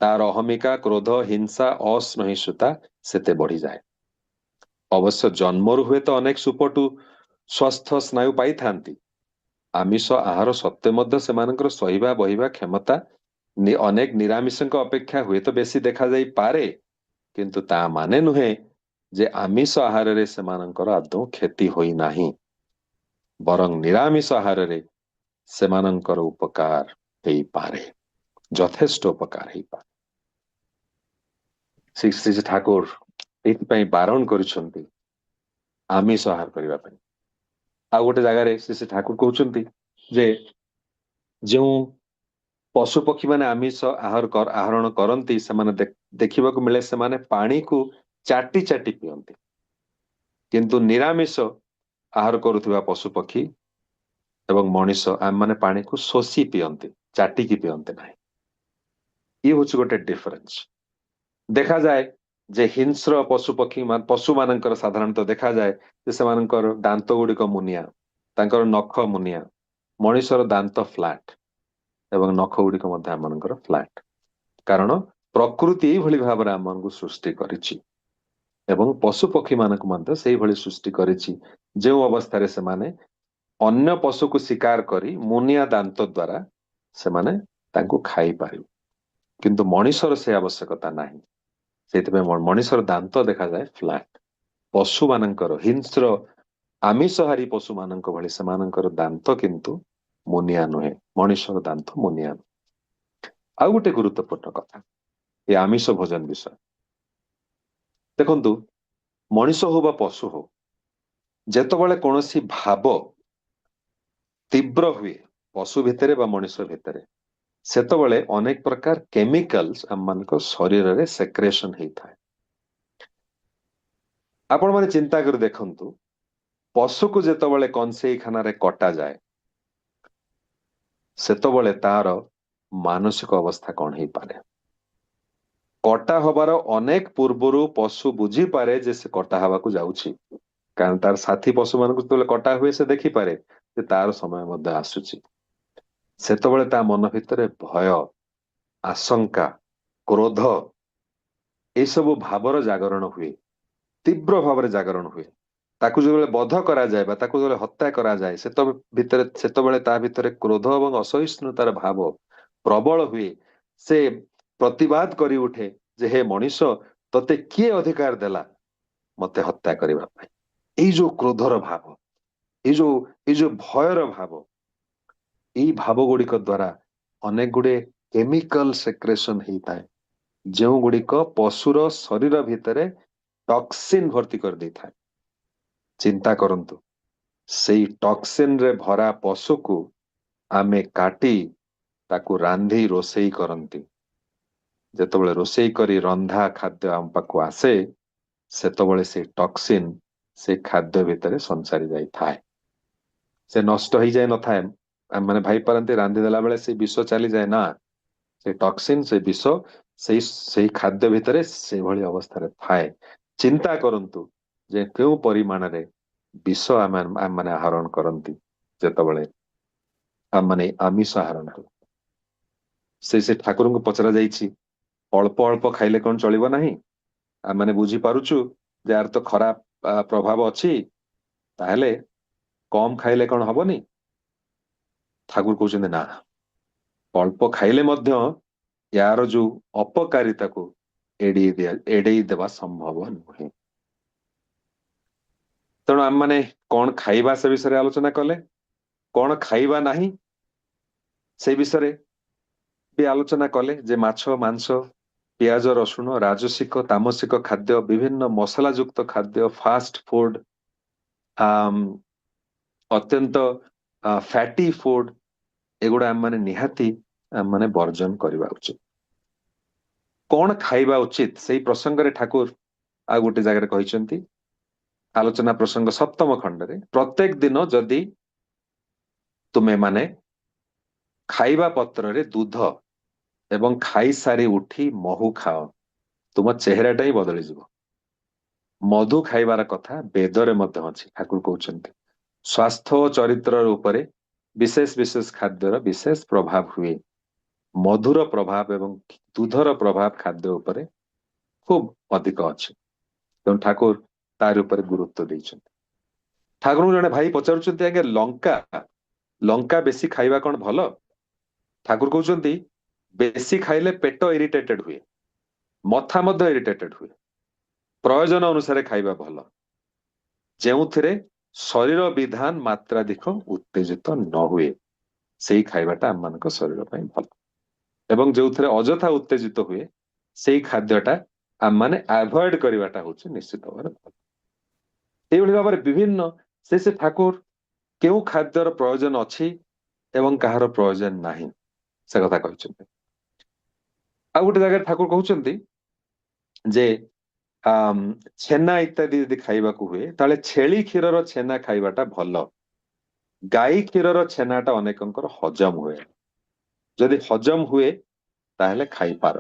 तार अहमिका क्रोध हिंसा असहिष्णुता सेते बढ़ी जाए। अवश्य जन्मरु हुए तो अनेक सुपटु स्वस्थ स्नायु पाई थांती। आमिष आहार सत्वे मध्य सेमानकर सहिबा बहिबा क्षमता अनेक निरामिषଙ୍କ अपेक्षा हुए तो बेसी देखा जाई पारे, किंतु ता माने नुहे जे आमिष आहार रे सेमानकर आदौ क्षति होई नाही, बरं निरामिष आहार रे सेमानकर उपकार हेई पारे, यथेष्ट उपकार हेई पारे। श्री श्री ठाकुर एथि बारण करिसंती आमिष आहार करिबा पई। आ गोटे जगह रे श्री श्री ठाकुर कहउचंती जे जो पशु पक्षी माने आमिष आहरण करती से देखा मिले से पानी को चाटी चाटी पियंती, किंतु निरामिष आहार करुवा पशु पक्षी एवं मनीष आम माने पानी को शोषी पियंती, चाटिकी पियंती ना। ये हूँ गोटे डिफरेंस। देखा जाए जे हिंस्र पशु पक्षी पशु मानकर साधारणतः देखा जाए जे सेमानकर दांत गुड़िक मुनिया, तांकर नख मुनिया, मनीषर दांत फ्लैट एवं नख गुड़िक आमनकर फ्लैट, कारण प्रकृति यही भाव में आम सृष्टि करिछि एवं पशु पक्षी मानक मध्य से भली सृष्टि करिछि जो अवस्था से माने अन्य पशु को शिकार करी मुनिया दांत द्वारा से माने तांको खाई पारिबे, किंतु मनीषर से आवश्यकता नाही। सेतबे मनीषर दांत देखा जाए फ्लैट। पशु मानकर हिंस्र आमिषहारी पशु मानक भली सेमानकर दांत किंतु मुनिया नुहे, मनीषर दांत मुनिया। आ गोटे गुरुत्वपूर्ण कथा ये आमिष भोजन विषय देखंतु, मनीष हो बा पशु हो, जेतबेले कोनोसी भाव तीव्र हुए पशु भितरे बा मनीष भितरे, सेतबेले अनेक प्रकार केमिकल्स आम मानक शरीर रे सेक्रेशन होता है। आपण माने चिंता कर देखंतु, पशु को जेतबेले कंसेई खाना रे कटा जाए सेतबेले तार मानसिक अवस्था कौन ही पारे। कटा हबार अनेक पूर्वरु पशु बुझी पारे जे से कटा हवा को जाउछि, कारण तार साथी पशु मान को कटा हुए से देखी पारे जे तार समय मध्य आसुछि। सेतबेले ता मन भितरे भय आशंका क्रोध ए सब भावर जागरण हुए, तीव्र भाव जागरण हुए। ताकू जो बध करा जाए बा ताकू जो हत्या करा जाए सेतबेले ता भितरे क्रोध एवं असहिष्णुतार भाव प्रबल हुए। से प्रतिवाद करी उठे जे हे मनीष तते किए अधिकार देला मते हत्या करिबा पई। एई जो क्रोधर भाव, एई जो भयर भाव, एई भाव गुड़िक द्वारा अनेक गुड़े केमिकल सेक्रेशन होता है जो गुड़िक पशुर शरीर भितरे टॉक्सिन भर्ती कर दे था। चिंता करंतु, सेई टॉक्सिन रे भरा पशु को आमे काटी ताकू रांधी रोसेई करंती। जेतबेले रोसेई करी रंधा खाद्य आम पाखु आसे सेतबेले से टॉक्सिन से खाद्य भितरे संसारी जाई थाए, से नष्ट ही जाए न थाए। माने भाई पारंती रांधी देला बेले से विष चली जाए ना, से टॉक्सिन से विष से खाद्य भितरे से भली अवस्था रे थाए। चिंता करंतु जे केउ परिमाण रे विष आम माने आहरण करंती जेतबेले आम माने आमिष आहरण करू। से ठाकुर को पचरा जाइछि अल्प अल्प खाइले कौन चलिबो नाही, आम माने बुझी पारुछु जे यार तो खराब प्रभाव अछि, ताहेले कम खाइले कौन हबनी। ठाकुर कहउछन्ते ना, अल्प खाइले मध्य यार जो अपकारिता को एड़े देवा संभव नुहे। तेणु आम माने कौन खाइबा से विषय आलोचना कले, कौन खाइबा नाही से विषय भी आलोचना कले जे माछ मांस ପିଆଜ ରସୁଣ ରାଜସିକ ତାମସିକ ଖାଦ୍ୟ ବିଭିନ୍ନ ମସଲା ଯୁକ୍ତ ଖାଦ୍ୟ ଫାଷ୍ଟ ଫୁଡ ଅତ୍ୟନ୍ତ ଫ୍ୟାଟି ଫୁଡ ଏଗୁଡା ଆମମାନେ ନିହାତି ଆମମାନେ ବର୍ଜନ କରିବା ଉଚିତ। କଣ ଖାଇବା ଉଚିତ ସେଇ ପ୍ରସଙ୍ଗରେ ଠାକୁର ଆଉ ଗୋଟେ ଜାଗାରେ କହିଛନ୍ତି ଆଲୋଚନା ପ୍ରସଙ୍ଗ ସପ୍ତମ ଖଣ୍ଡରେ ପ୍ରତ୍ୟେକ ଦିନ ଯଦି ତୁମେ ମାନେ ଖାଇବା ପତ୍ରରେ ଦୁଧ ଏବଂ ଖାଇସାରି ଉଠି ମହୁ ଖାଅ ତୁମ ଚେହେରାଟା ହିଁ ବଦଳିଯିବ। ମଧୁ ଖାଇବାର କଥା ବେଦରେ ମଧ୍ୟ ଅଛି। ଠାକୁର କହୁଛନ୍ତି ସ୍ୱାସ୍ଥ୍ୟ ଓ ଚରିତ୍ରର ଉପରେ ବିଶେଷ ବିଶେଷ ଖାଦ୍ୟର ବିଶେଷ ପ୍ରଭାବ ହୁଏ। ମଧୁର ପ୍ରଭାବ ଏବଂ ଦୁଧର ପ୍ରଭାବ ଖାଦ୍ୟ ଉପରେ ଖୁବ ଅଧିକ ଅଛି। ତେଣୁ ଠାକୁର ତାର ଉପରେ ଗୁରୁତ୍ୱ ଦେଇଛନ୍ତି। ଠାକୁରଙ୍କୁ ଜଣେ ଭାଇ ପଚାରୁଛନ୍ତି ଆଜ୍ଞା ଲଙ୍କା ବେଶୀ ଖାଇବା କଣ ଭଲ? ଠାକୁର କହୁଛନ୍ତି ବେଶୀ ଖାଇଲେ ପେଟ ଇରିଟେଟେଡ ହୁଏ, ମଥା ମଧ୍ୟ ଇରିଟେଟେଡ ହୁଏ। ପ୍ରୟୋଜନ ଅନୁସାରେ ଖାଇବା ଭଲ, ଯେଉଁଥିରେ ଶରୀର ବିଧାନ ମାତ୍ରାଧିକ ଉତ୍ତେଜିତ ନ ହୁଏ ସେଇ ଖାଇବାଟା ଆମମାନଙ୍କ ଶରୀର ପାଇଁ ଭଲ। ଏବଂ ଯେଉଁଥିରେ ଅଯଥା ଉତ୍ତେଜିତ ହୁଏ ସେଇ ଖାଦ୍ୟଟା ଆମମାନେ ଆଭଏଡ କରିବାଟା ହଉଛି ନିଶ୍ଚିତ ଭାବରେ ଭଲ। ଏଇଭଳି ଭାବରେ ବିଭିନ୍ନ ସେ ଠାକୁର କେଉଁ ଖାଦ୍ୟର ପ୍ରୟୋଜନ ଅଛି ଏବଂ କାହାର ପ୍ରୟୋଜନ ନାହିଁ ସେ କଥା କହିଛନ୍ତି। ଆଉ ଗୋଟେ ଜାଗାରେ ଠାକୁର କହୁଛନ୍ତି ଯେ ଛେନା ଇତ୍ୟାଦି ଯଦି ଖାଇବାକୁ ହୁଏ ତାହେଲେ ଛେଳି କ୍ଷୀରର ଛେନା ଖାଇବାଟା ଭଲ। ଗାଈ କ୍ଷୀରର ଛେନାଟା ଅନେକଙ୍କର ହଜମ ହୁଏ, ଯଦି ହଜମ ହୁଏ ତାହେଲେ ଖାଇପାର।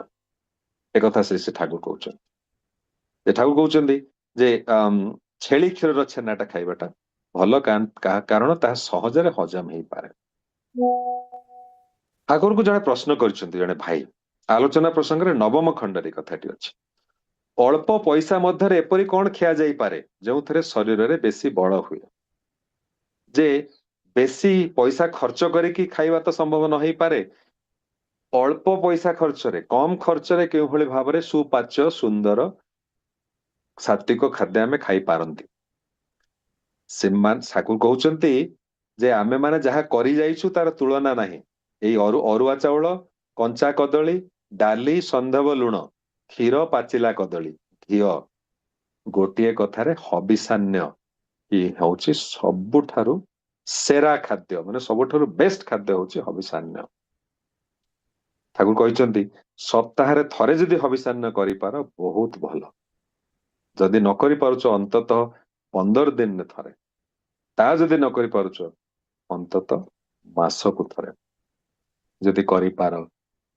ଏକଥା ସେ ଠାକୁର କହୁଛନ୍ତି। ଠାକୁର କହୁଛନ୍ତି ଯେ ଛେଳି କ୍ଷୀରର ଛେନାଟା ଖାଇବାଟା ଭଲ, କାରଣ ତାହା ସହଜରେ ହଜମ ହେଇପାରେ। ଠାକୁରଙ୍କୁ ଜଣେ ପ୍ରଶ୍ନ କରିଛନ୍ତି ଜଣେ ଭାଇ, ଆଲୋଚନା ପ୍ରସଙ୍ଗରେ ନବମ ଖଣ୍ଡରେ କଥାଟି ଅଛି। ଅଳ୍ପ ପଇସା ମଧ୍ୟରେ ଏପରି କଣ ଖିଆଯାଇପାରେ ଯେଉଁଥିରେ ଶରୀରରେ ବେଶୀ ବଳ ହୁଏ? ଯେ ବେଶୀ ପଇସା ଖର୍ଚ୍ଚ କରିକି ଖାଇବା ତ ସମ୍ଭବ ନ ହେଇପାରେ, ଅଳ୍ପ ପଇସା ଖର୍ଚ୍ଚରେ କମ ଖର୍ଚ୍ଚରେ କେଉଁଭଳି ଭାବରେ ସୁପାଚ୍ୟ ସୁନ୍ଦର ସାତ୍ବିକ ଖାଦ୍ୟ ଆମେ ଖାଇପାରନ୍ତି। ସେମାନେ ଠାକୁର କହୁଛନ୍ତି ଯେ ଆମେ ମାନେ ଯାହା କରି ଯାଇଛୁ ତାର ତୁଳନା ନାହିଁ। ଏଇ ଅରୁଆ ଚାଉଳ, କଞ୍ଚା କଦଳୀ, ଡାଲି, ସନ୍ଧବ ଲୁଣ, କ୍ଷୀର, ପାଚିଲା କଦଳୀ, ଘିଅ, ଗୋଟିଏ କଥାରେ ହବିଷାନ୍ୟ ହଉଛି ସବୁଠାରୁ ସେରା ଖାଦ୍ୟ, ମାନେ ସବୁଠାରୁ ବେଷ୍ଟ ଖାଦ୍ୟ ହଉଛି ହବିଷାନ୍ୟ। ଠାକୁର କହିଛନ୍ତି ସପ୍ତାହରେ ଥରେ ଯଦି ହବିଷାନ୍ୟ କରିପାର ବହୁତ ଭଲ, ଯଦି ନ କରିପାରୁଛ ଅନ୍ତତଃ 15 ଦିନରେ ଥରେ, ତା ଯଦି ନ କରିପାରୁଛ ଅନ୍ତତଃ ମାସକୁ ଥରେ ଯଦି କରିପାର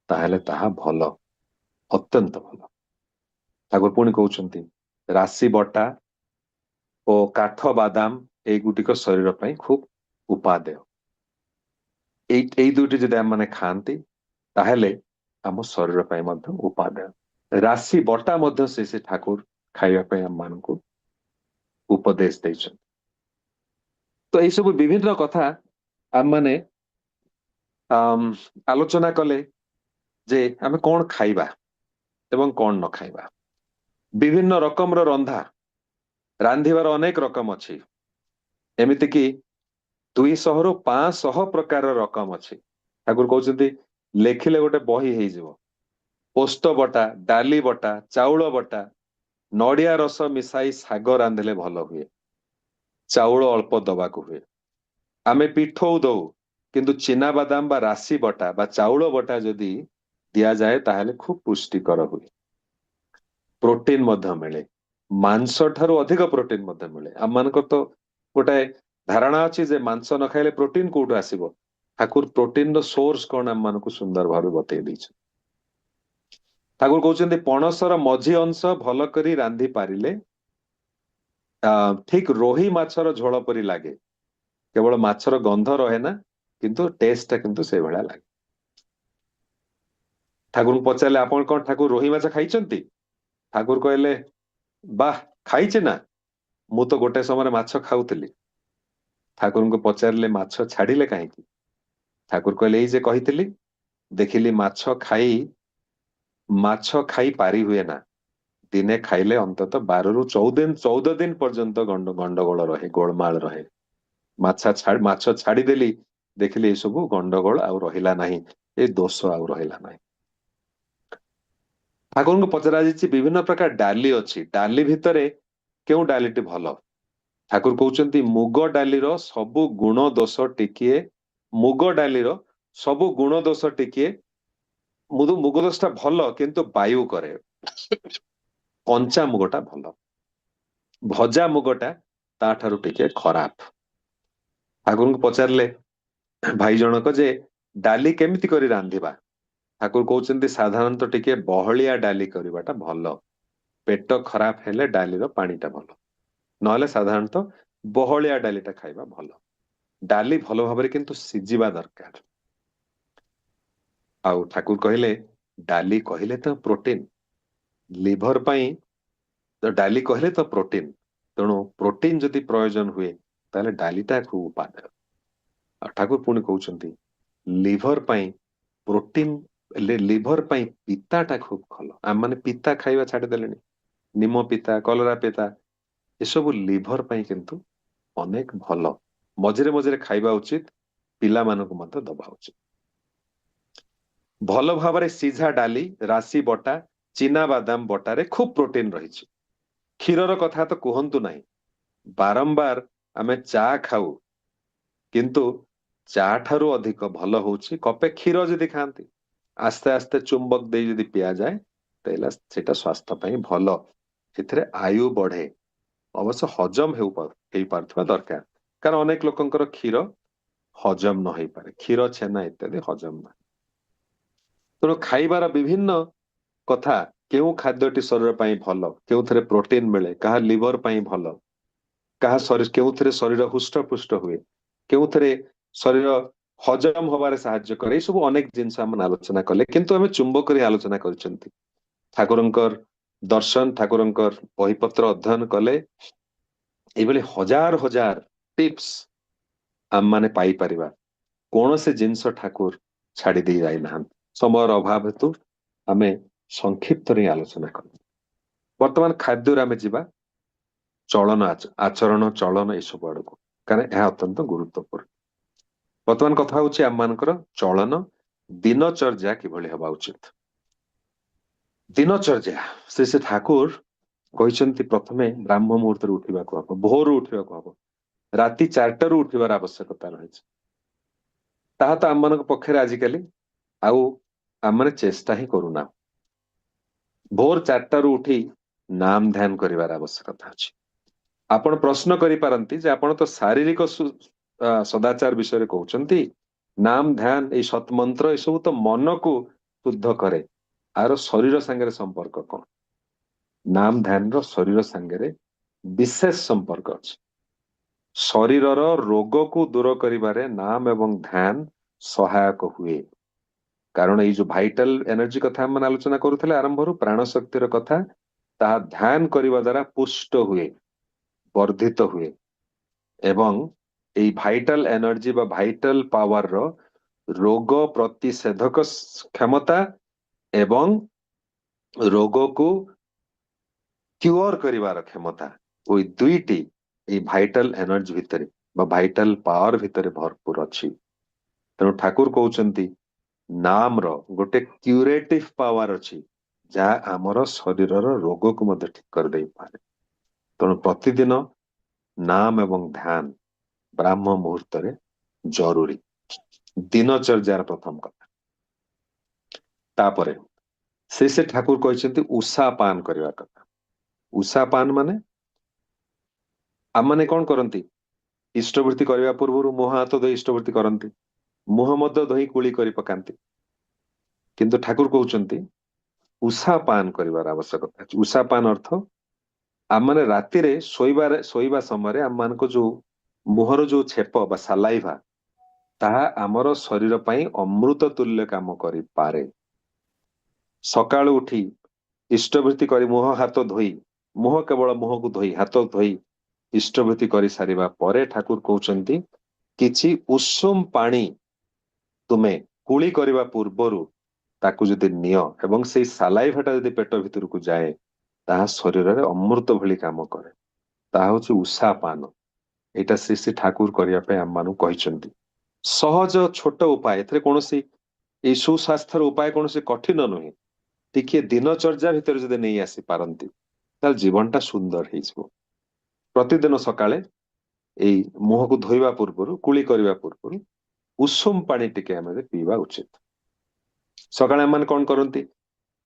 ତାହେଲେ ତାହା ଭଲ, ଅତ୍ୟନ୍ତ ଭଲ। ଠାକୁର ପୁଣି କହୁଛନ୍ତି ରାଶି ବଟା ଓ କାଠ ବାଦାମ ଏଇଗୁଟିକ ଶରୀର ପାଇଁ ଖୁବ ଉପାଦେୟ। ଏଇ ଦୁଇଟି ଯଦି ଆମମାନେ ଖାଆନ୍ତି ତାହେଲେ ଆମ ଶରୀର ପାଇଁ ମଧ୍ୟ ଉପାଦେୟ। ରାଶି ବଟା ମଧ୍ୟ ସେ ଠାକୁର ଖାଇବା ପାଇଁ ଆମମାନଙ୍କୁ ଉପଦେଶ ଦେଇଛନ୍ତି। ତ ଏଇସବୁ ବିଭିନ୍ନ କଥା ଆମମାନେ ଆଲୋଚନା କଲେ ଯେ ଆମେ କଣ ଖାଇବା ଏବଂ କଣ ନ ଖାଇବା। ବିଭିନ୍ନ ରକମର ରାନ୍ଧିବାର ଅନେକ ରକମ ଅଛି, ଏମିତିକି 200ରୁ 500 ପ୍ରକାରର ରକମ ଅଛି। ଠାକୁର କହୁଛନ୍ତି ଲେଖିଲେ ଗୋଟେ ବହି ହେଇଯିବ। ପୋସ୍ତ ବଟା, ଡାଲି ବଟା, ଚାଉଳ ବଟା, ନଡିଆ ରସ ମିଶାଇ ଶାଗ ରାନ୍ଧିଲେ ଭଲ ହୁଏ, ଚାଉଳ ଅଳ୍ପ ଦବାକୁ ହୁଏ। ଆମେ ପିଠଉ ଦଉ କିନ୍ତୁ ଚିନାବାଦାମ ବା ରାଶି ବଟା ବା ଚାଉଳ ବଟା ଯଦି ଦିଆଯାଏ ତାହେଲେ ଖୁବ ପୁଷ୍ଟିକର ହୁଏ। ପ୍ରୋଟିନ ମଧ୍ୟ ମିଳେ, ମାଂସ ଠାରୁ ଅଧିକ ପ୍ରୋଟିନ ମଧ୍ୟ ମିଳେ। ଆମମାନଙ୍କର ତ ଗୋଟାଏ ଧାରଣା ଅଛି ଯେ ମାଂସ ନ ଖାଇଲେ ପ୍ରୋଟିନ କୋଉଠୁ ଆସିବ। ଠାକୁର ପ୍ରୋଟିନର ସୋର୍ସ କଣ ଆମମାନଙ୍କୁ ସୁନ୍ଦର ଭାବରେ ବତେଇ ଦେଇଛନ୍ତି। ଠାକୁର କହୁଛନ୍ତି ପଣସର ମଝି ଅଂଶ ଭଲ କରି ରାନ୍ଧି ପାରିଲେ ଠିକ ରୋହି ମାଛର ଝୋଳ ପରି ଲାଗେ, କେବଳ ମାଛର ଗନ୍ଧ ରହେ ନା, କିନ୍ତୁ ଟେଷ୍ଟଟା କିନ୍ତୁ ସେଇଭଳିଆ ଲାଗେ। ଠାକୁରଙ୍କୁ ପଚାରିଲେ ଆପଣ କଣ ଠାକୁର ରୋହି ମାଛ ଖାଇଛନ୍ତି? ଠାକୁର କହିଲେ ବାଃ ଖାଇଛି ନା, ମୁଁ ତ ଗୋଟେ ସମୟରେ ମାଛ ଖାଉଥିଲି। ଠାକୁରଙ୍କୁ ପଚାରିଲେ ମାଛ ଛାଡିଲେ କାହିଁକି? ଠାକୁର କହିଲେ ଏଇ ଯେ କହିଥିଲି, ଦେଖିଲି ମାଛ ଖାଇ ପାରି ହୁଏ ନା, ଦିନେ ଖାଇଲେ ଅନ୍ତତଃ 12ରୁ 14 ଦିନ ପର୍ଯ୍ୟନ୍ତ ଗଣ୍ଡଗୋଳ ରହେ, ଗୋଳମାଳ ରହେ। ମାଛ ଛାଡିଦେଲି, ଦେଖିଲି ଏସବୁ ଗଣ୍ଡଗୋଳ ଆଉ ରହିଲା ନାହିଁ, ଏ ଦୋଷ ଆଉ ରହିଲା ନାହିଁ। ଠାକୁରଙ୍କୁ ପଚରା ଯାଇଛି ବିଭିନ୍ନ ପ୍ରକାର ଡାଲି ଅଛି, ଡାଲି ଭିତରେ କେଉଁ ଡାଲିଟି ଭଲ? ଠାକୁର କହୁଛନ୍ତି ମୁଗ ଡାଲିର ସବୁ ଗୁଣ ଦୋଷ ଟିକିଏ, ମୁଗ ଡାଲିର ସବୁ ଗୁଣ ଦୋଷ ଟିକିଏ, ମୁଗ ଦୋଷଟା ଭଲ କିନ୍ତୁ ବାୟୁ କରେ, କଞ୍ଚା ମୁଗଟା ଭଲ, ଭଜା ମୁଗଟା ତାଠାରୁ ଟିକେ ଖରାପ। ଠାକୁରଙ୍କୁ ପଚାରିଲେ ଭାଇ ଜଣକ ଯେ ଡାଲି କେମିତି କରି ରାନ୍ଧିବା? ଠାକୁର କହୁଛନ୍ତି ସାଧାରଣତଃ ଟିକେ ବହଳିଆ ଡାଲି କରିବାଟା ଭଲ, ପେଟ ଖରାପ ହେଲେ ଡାଲିର ପାଣିଟା ଭଲ, ନହେଲେ ସାଧାରଣତଃ ବହଳିଆ ଡାଲିଟା ଖାଇବା ଭଲ। ଡାଲି ଭଲ ଭାବରେ କିନ୍ତୁ ସିଝିବା ଦରକାର। ଆଉ ଠାକୁର କହିଲେ ଡାଲି କହିଲେ ତ ପ୍ରୋଟିନ, ଲିଭର ପାଇଁ ତ ଡାଲି କହିଲେ ତ ପ୍ରୋଟିନ, ତେଣୁ ପ୍ରୋଟିନ ଯଦି ପ୍ରয়োଜନ ହୁଏ ତାହେଲେ ଡାଲିଟା ଖୁବ ଉପାଦେୟ। ଆଉ ଠାକୁର ପୁଣି କହୁଛନ୍ତି ଲିଭର ପାଇଁ ପ୍ରୋଟିନ, ଲିଭର ପାଇଁ ପିତାଟା ଖୁବ ଭଲ। ଆମମାନେ ପିତା ଖାଇବା ଛାଡ଼ିଦେଲେଣି, ନିମ ପିତା, କଲରା ପିତା, ଏସବୁ ଲିଭର ପାଇଁ କିନ୍ତୁ ଅନେକ ଭଲ। ମଝିରେ ମଝିରେ ଖାଇବା ଉଚିତ, ପିଲାମାନଙ୍କୁ ମଧ୍ୟ ଦବା ଉଚିତ। ଭଲ ଭାବରେ ସିଝା ଡାଲି, ରାଶି ବଟା, ଚିନା ବାଦାମ ବଟାରେ ଖୁବ ପ୍ରୋଟିନ ରହିଛି। କ୍ଷୀରର କଥା ତ କୁହନ୍ତୁ ନାହିଁ, ବାରମ୍ବାର ଆମେ ଚା ଖାଉ, କିନ୍ତୁ ଚା ଠାରୁ ଅଧିକ ଭଲ ହଉଛି କପେ କ୍ଷୀର ଯଦି ଖାଆନ୍ତି, ଆସ୍ତେ ଆସ୍ତେ ଚୁମ୍ବକ ଦେଇ ଯଦି ପିଆଯାଏ ତାହେଲେ ସେଟା ସ୍ୱାସ୍ଥ୍ୟ ପାଇଁ ଭଲ। ଏଥିରେ ଆୟୁ ବଢେ, ଅବଶ୍ୟ ହଜମ ହେଇପାରୁଥିବା ଦରକାର, କାରଣ ଅନେକ ଲୋକଙ୍କର କ୍ଷୀର ହଜମ ନ ହେଇପାରେ, କ୍ଷୀର ଛେନା ଇତ୍ୟାଦି ହଜମ ନାହିଁ। ତେଣୁ ଖାଇବାର ବିଭିନ୍ନ କଥା, କେଉଁ ଖାଦ୍ୟଟି ଶରୀର ପାଇଁ ଭଲ, କେଉଁଥିରେ ପ୍ରୋଟିନ ମିଳେ, କାହା ଲିଭର ପାଇଁ ଭଲ, କାହା ଶରୀର କେଉଁଥିରେ ଶରୀର ହୃଷ୍ଟପୃଷ୍ଟ ହୁଏ, କେଉଁଥିରେ ଶରୀର ହଜମ ହବାରେ ସାହାଯ୍ୟ କରେ, ଏଇ ସବୁ ଅନେକ ଜିନିଷ ଆମେ ଆଲୋଚନା କଲେ, କିନ୍ତୁ ଆମେ ଚୁମ୍ବକରେ ଆଲୋଚନା କରିଛନ୍ତି। ଠାକୁରଙ୍କର ଦର୍ଶନ, ଠାକୁରଙ୍କର ବହିପତ୍ର ଅଧ୍ୟୟନ କଲେ ଏଇଭଳି ହଜାର ହଜାର ଟିପ୍ସ ଆମମାନେ ପାଇପାରିବା। କୌଣସି ଜିନିଷ ଠାକୁର ଛାଡି ଦେଇ ଯାଇନାହାନ୍ତି। ସମୟର ଅଭାବ ହେତୁ ଆମେ ସଂକ୍ଷିପ୍ତରେ ଆଲୋଚନା କଲୁ। ବର୍ତ୍ତମାନ ଖାଦ୍ୟରେ ଆମେ ଯିବା ଚଳନ, ଆଚରଣ, ଚଳନ ଏସବୁ ଆଡକୁ, କାରଣ ଏହା ଅତ୍ୟନ୍ତ ଗୁରୁତ୍ୱପୂର୍ଣ୍ଣ। ବର୍ତ୍ତମାନ କଥା ହଉଛି ଆମମାନଙ୍କର ଚଳନ, ଦିନଚର୍ଯ୍ୟା କିଭଳି ହେବା ଉଚିତ। ଦିନଚର୍ଯ୍ୟା ଶ୍ରୀ ଠାକୁର କହିଛନ୍ତି ପ୍ରଥମେ ବ୍ରାହ୍ମ ମୁହୂର୍ତ୍ତରେ ଉଠିବାକୁ ହବ, ଭୋରରୁ ଉଠିବାକୁ ହବ, ରାତି 4ଟାରୁ ଉଠିବାର ଆବଶ୍ୟକତା ରହିଛି। ତାହା ତ ଆମମାନଙ୍କ ପକ୍ଷରେ ଆଜିକାଲି ଆଉ ଆମମାନେ ଚେଷ୍ଟା ହିଁ କରୁନା। ଭୋର 4ଟାରୁ ଉଠି ନାମ ଧ୍ୟାନ କରିବାର ଆବଶ୍ୟକତା ଅଛି। ଆପଣ ପ୍ରଶ୍ନ କରିପାରନ୍ତି ଯେ ଆପଣ ତ ଶାରୀରିକ ସଦାଚାର ବିଷୟରେ କହୁଛନ୍ତି, ନାମ ଧ୍ୟାନ, ଏଇ ସତ୍ମନ୍ତ୍ର ଏସବୁ ତ ମନକୁ ଶୁଦ୍ଧ କରେ, ଆର ଶରୀର ସାଙ୍ଗରେ ସମ୍ପର୍କ କଣ? ନାମ ଧ୍ୟାନର ଶରୀର ସାଙ୍ଗରେ ବିଶେଷ ସମ୍ପର୍କ ଅଛି। ଶରୀରର ରୋଗକୁ ଦୂର କରିବାରେ ନାମ ଏବଂ ଧ୍ୟାନ ସହାୟକ ହୁଏ। କାରଣ ଏଇ ଯୋଉ ଭାଇଟାଲ ଏନର୍ଜି କଥା ଆମେ ଆଲୋଚନା କରୁଥିଲେ ଆରମ୍ଭରୁ, ପ୍ରାଣ ଶକ୍ତିର କଥା, ତାହା ଧ୍ୟାନ କରିବା ଦ୍ୱାରା ପୁଷ୍ଟ ହୁଏ, ବର୍ଦ୍ଧିତ ହୁଏ, ଏବଂ ଏଇ ଭାଇଟାଲ ଏନର୍ଜି ବା ଭାଇଟାଲ ପାୱାରର ରୋଗ ପ୍ରତିଷେଧକ କ୍ଷମତା ଏବଂ ରୋଗକୁ କ୍ୟୁଅର କରିବାର କ୍ଷମତା, ওই ଦୁଇଟି ଏଇ ଭାଇଟାଲ ଏନର୍ଜି ଭିତରେ ବା ଭାଇଟାଲ ପାୱାର ଭିତରେ ଭରପୁର ଅଛି। ତେଣୁ ଠାକୁର କହୁଛନ୍ତି ନାମର ଗୋଟେ କ୍ୟୁରେଟିଭ ପାୱାର ଅଛି, ଯାହା ଆମର ଶରୀରର ରୋଗକୁ ମଧ୍ୟ ଠିକ କରିଦେଇପାରେ। ତେଣୁ ପ୍ରତିଦିନ ନାମ ଏବଂ ଧ୍ୟାନ ବ୍ରାହ୍ମ ମୁହୂର୍ତ୍ତରେ ଜରୁରୀ, ଦିନଚର୍ଯ୍ୟାର ପ୍ରଥମ କଥା। ତାପରେ ସେ ଠାକୁର କହିଛନ୍ତି ଉଷା ପାନ କରିବା କଥା। ଉଷା ପାନ ମାନେ ଆମମାନେ କଣ କରନ୍ତି, ଇଷ୍ଟବୃତ୍ତି କରିବା ପୂର୍ବରୁ ମୁହଁ ହାତ ଧୋଇ ଇଷ୍ଟବୃତ୍ତି କରନ୍ତି, ମୁହଁ ମଧ୍ୟ ଧୋଇ କୁଳି କରି ପକାନ୍ତି, କିନ୍ତୁ ଠାକୁର କହୁଛନ୍ତି ଉଷା ପାନ କରିବାର ଆବଶ୍ୟକତା ଅଛି। ଉଷା ପାନ ଅର୍ଥ ଆମମାନେ ରାତିରେ ଶୋଇବା ସମୟରେ ଆମମାନଙ୍କ ଯୋଉ ମୁହଁର ଯୋଉ ଛେପ ବା ସାଲାଇଭା, ତାହା ଆମର ଶରୀର ପାଇଁ ଅମୃତ ତୁଲ୍ୟ କାମ କରିପାରେ। ସକାଳୁ ଉଠି ଇଷ୍ଟବୃତ୍ତି କରି ମୁହଁ ହାତ ଧୋଇ, ମୁହଁ କେବଳ ମୁହଁକୁ ଧୋଇ, ହାତ ଧୋଇ ଇଷ୍ଟବୃତ୍ତି କରି ସାରିବା ପରେ ଠାକୁର କହୁଛନ୍ତି କିଛି ଉଷୁମ ପାଣି ତୁମେ କୁଳି କରିବା ପୂର୍ବରୁ ତାକୁ ଯଦି ନିଅ ଏବଂ ସେଇ ସାଲାଇଭାଟା ଯଦି ପେଟ ଭିତରକୁ ଯାଏ, ତାହା ଶରୀରରେ ଅମୃତ ଭଳି କାମ କରେ, ତାହା ହଉଛି ଉଷା ପାନ। ଏଇଟା ଶ୍ରୀ ଠାକୁର କରିବା ପାଇଁ ଆମମାନଙ୍କୁ କହିଛନ୍ତି। ସହଜ ଛୋଟ ଉପାୟ, ଏଥିରେ କୌଣସି ଏଇ ସୁସ୍ୱାସ୍ଥ୍ୟର ଉପାୟ କୌଣସି କଠିନ ନୁହେଁ। टिके दिनचर्या भितर जदि नहीं आसी पारंती ताल जीवनटा सुंदर हो प्रतिदिन सकाळे एई मुह को धोइबा पूर्वरु कुली करबा पूर्वरु उषुम पानी टिके आमे पीवा उचित सकाळे माने कोन करंती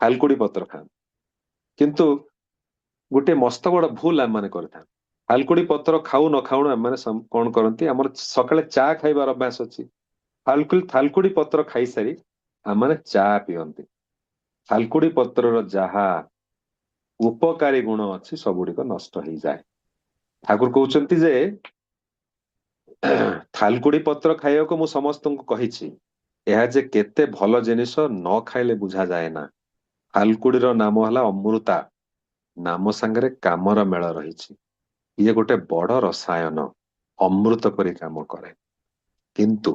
हालकुड़ी पत्र खान किंतु गोटे मस्त बड़ भूल आम मैंने करता हालकुड़ी पत्र खाऊ न खाऊ आम मैंने कौन करती आम सकाଳେ चा खाइबार अभ्यास अच्छी थालकुड़ी पत्र खाई सारी आम मैंने चा पियंती थालकुड़ी पत्र जहा उपकारी गुण अच्छी सबुड़िक नष्ट हो जाए ठाकुर कहते जे थालकुड़ी पत्र खाइबा को मु समस्त को कही यह जे केते भल जिनिस न खाइले बुझा जाए ना थालकुड़ी नाम है अमृता नाम सांगरे कामर मेल रही ये गोटे बड़ रसायन अमृत परी काम करे किंतु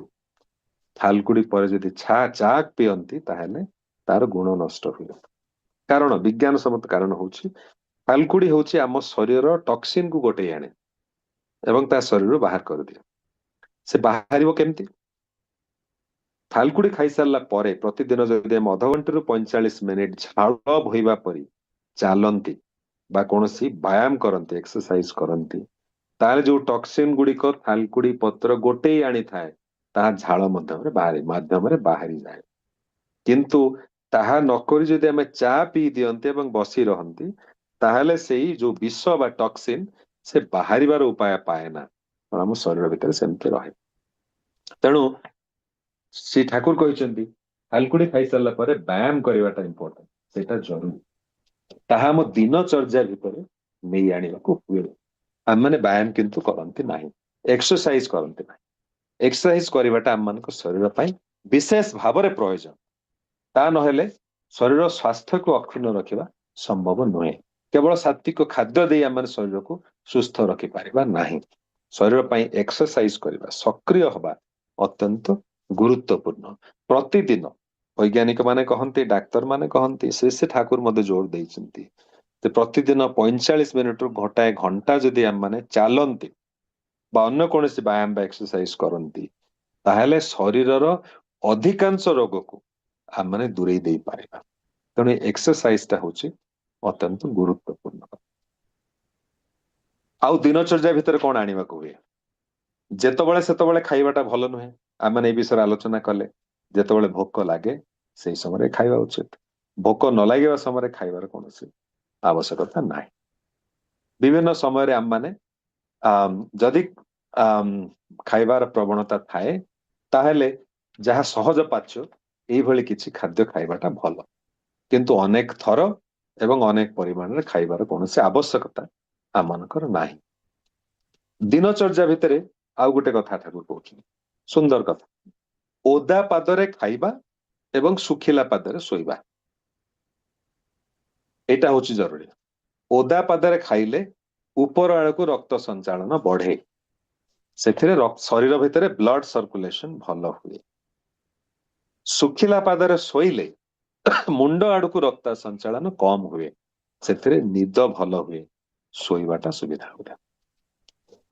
थालकुड़ी पर जदि छा चा पियंती ताहेले तार गुण नष्ट हुए कारण विज्ञान सम्मत कारण होची थालकुड़ी होची आम शरीर टॉक्सिन को गोटे आने एवं ता शरीर बाहर कर दिए से बाहर केमती थालकुड़ी खाई सारा पर प्रतिदिन जदि हम अध घंटे 45 मिनिट झाड़ बोइबा परी चलती बा कौनसी व्यायाम करती एक्सरसाइज करती ताले जो टॉक्सिन गुड़िक थालकुड़ी पत्र गोटे आनी थाए ता झाड़ माध्यम बाहरी जाए किंतु ताहा नकरी जदि आम चा पी दियंती एवं बसी रहंती ताहले सेही जो विष बा टॉक्सिन से बाहर उपाय पाए ना आम शरीर भितर सेमती रहे तेणु श्री ठाकुर कहते थालकुड़ी खाई सारा पर व्यायाम करवाटा इंपोर्टेंट सेटा जरूरी ताहा आम दिनचर्या भितर नहीं आने को हुए आम मैंने व्यायाम किंतु करती ना एक्सरसाइज करती ना एक्सरसाइज करवाटा आम मान शरीर पर विशेष भाव में प्रयोजन ता नहेले शरीर स्वास्थ्य को अक्षुण्ण रखा संभव नुहे केवल सात्विक खाद्य दे आम शरीर को सुस्थ रखिपार ना शरीर पर एक्सरसाइज करवा सक्रिय हवा अत्यंत गुरुत्वपूर्ण प्रतिदिन वैज्ञानिक माने कहते डाक्तर माने कहते से ठाकुर मध्य जोर देते प्रतिदिन 45 मिनिट घटाए घंटा जदि आम मैंने चलती अन्य कौन व्यायाम एक्सरसाइज करती ताहले शरीरर अधिकांश रोग को आम मैंने दूरे दे पारिबा तेणु एक्सरसाइज टा होची अत्यंत गुरुत्वपूर्ण आउ दिनचर्या भितर कौन आने को हुए जेतबळे सेतबळे खाइबाटा भल नुहे आम मैंने विषय आलोचना कले जेतबळे भोक लगे से समय खाइबा उचित भोक न लगे समय खाइबार कौन आवश्यकता ना विभिन्न समय आम मैंने जदि खाइबार प्रवणता थाए ताहेले जहाँ सहज पाच्य ये किसी खाद्य खाइबाटा भल किंतु अनेक थर एवं अनेक परिमाण खाइबार कौन आवश्यकता आम मानकर ना दिनचर्या भितर आउ गोटे कथा ठाकुर कहते सुंदर कथा ओदा पादरे खाइबा एवं सुखिला पादरे शोइबा एटा होची जरूरी ओदा पादरे खाइले ऊपर आड़ को रक्त संचालन बढ़े से शरीर भितर ब्लड सर्कुलेशन भल हुए सुखिला पादरे शोइले मुंड आड़ को रक्त संचालन कम हुए से निद भल हुए शोइबाटा सुविधा हुए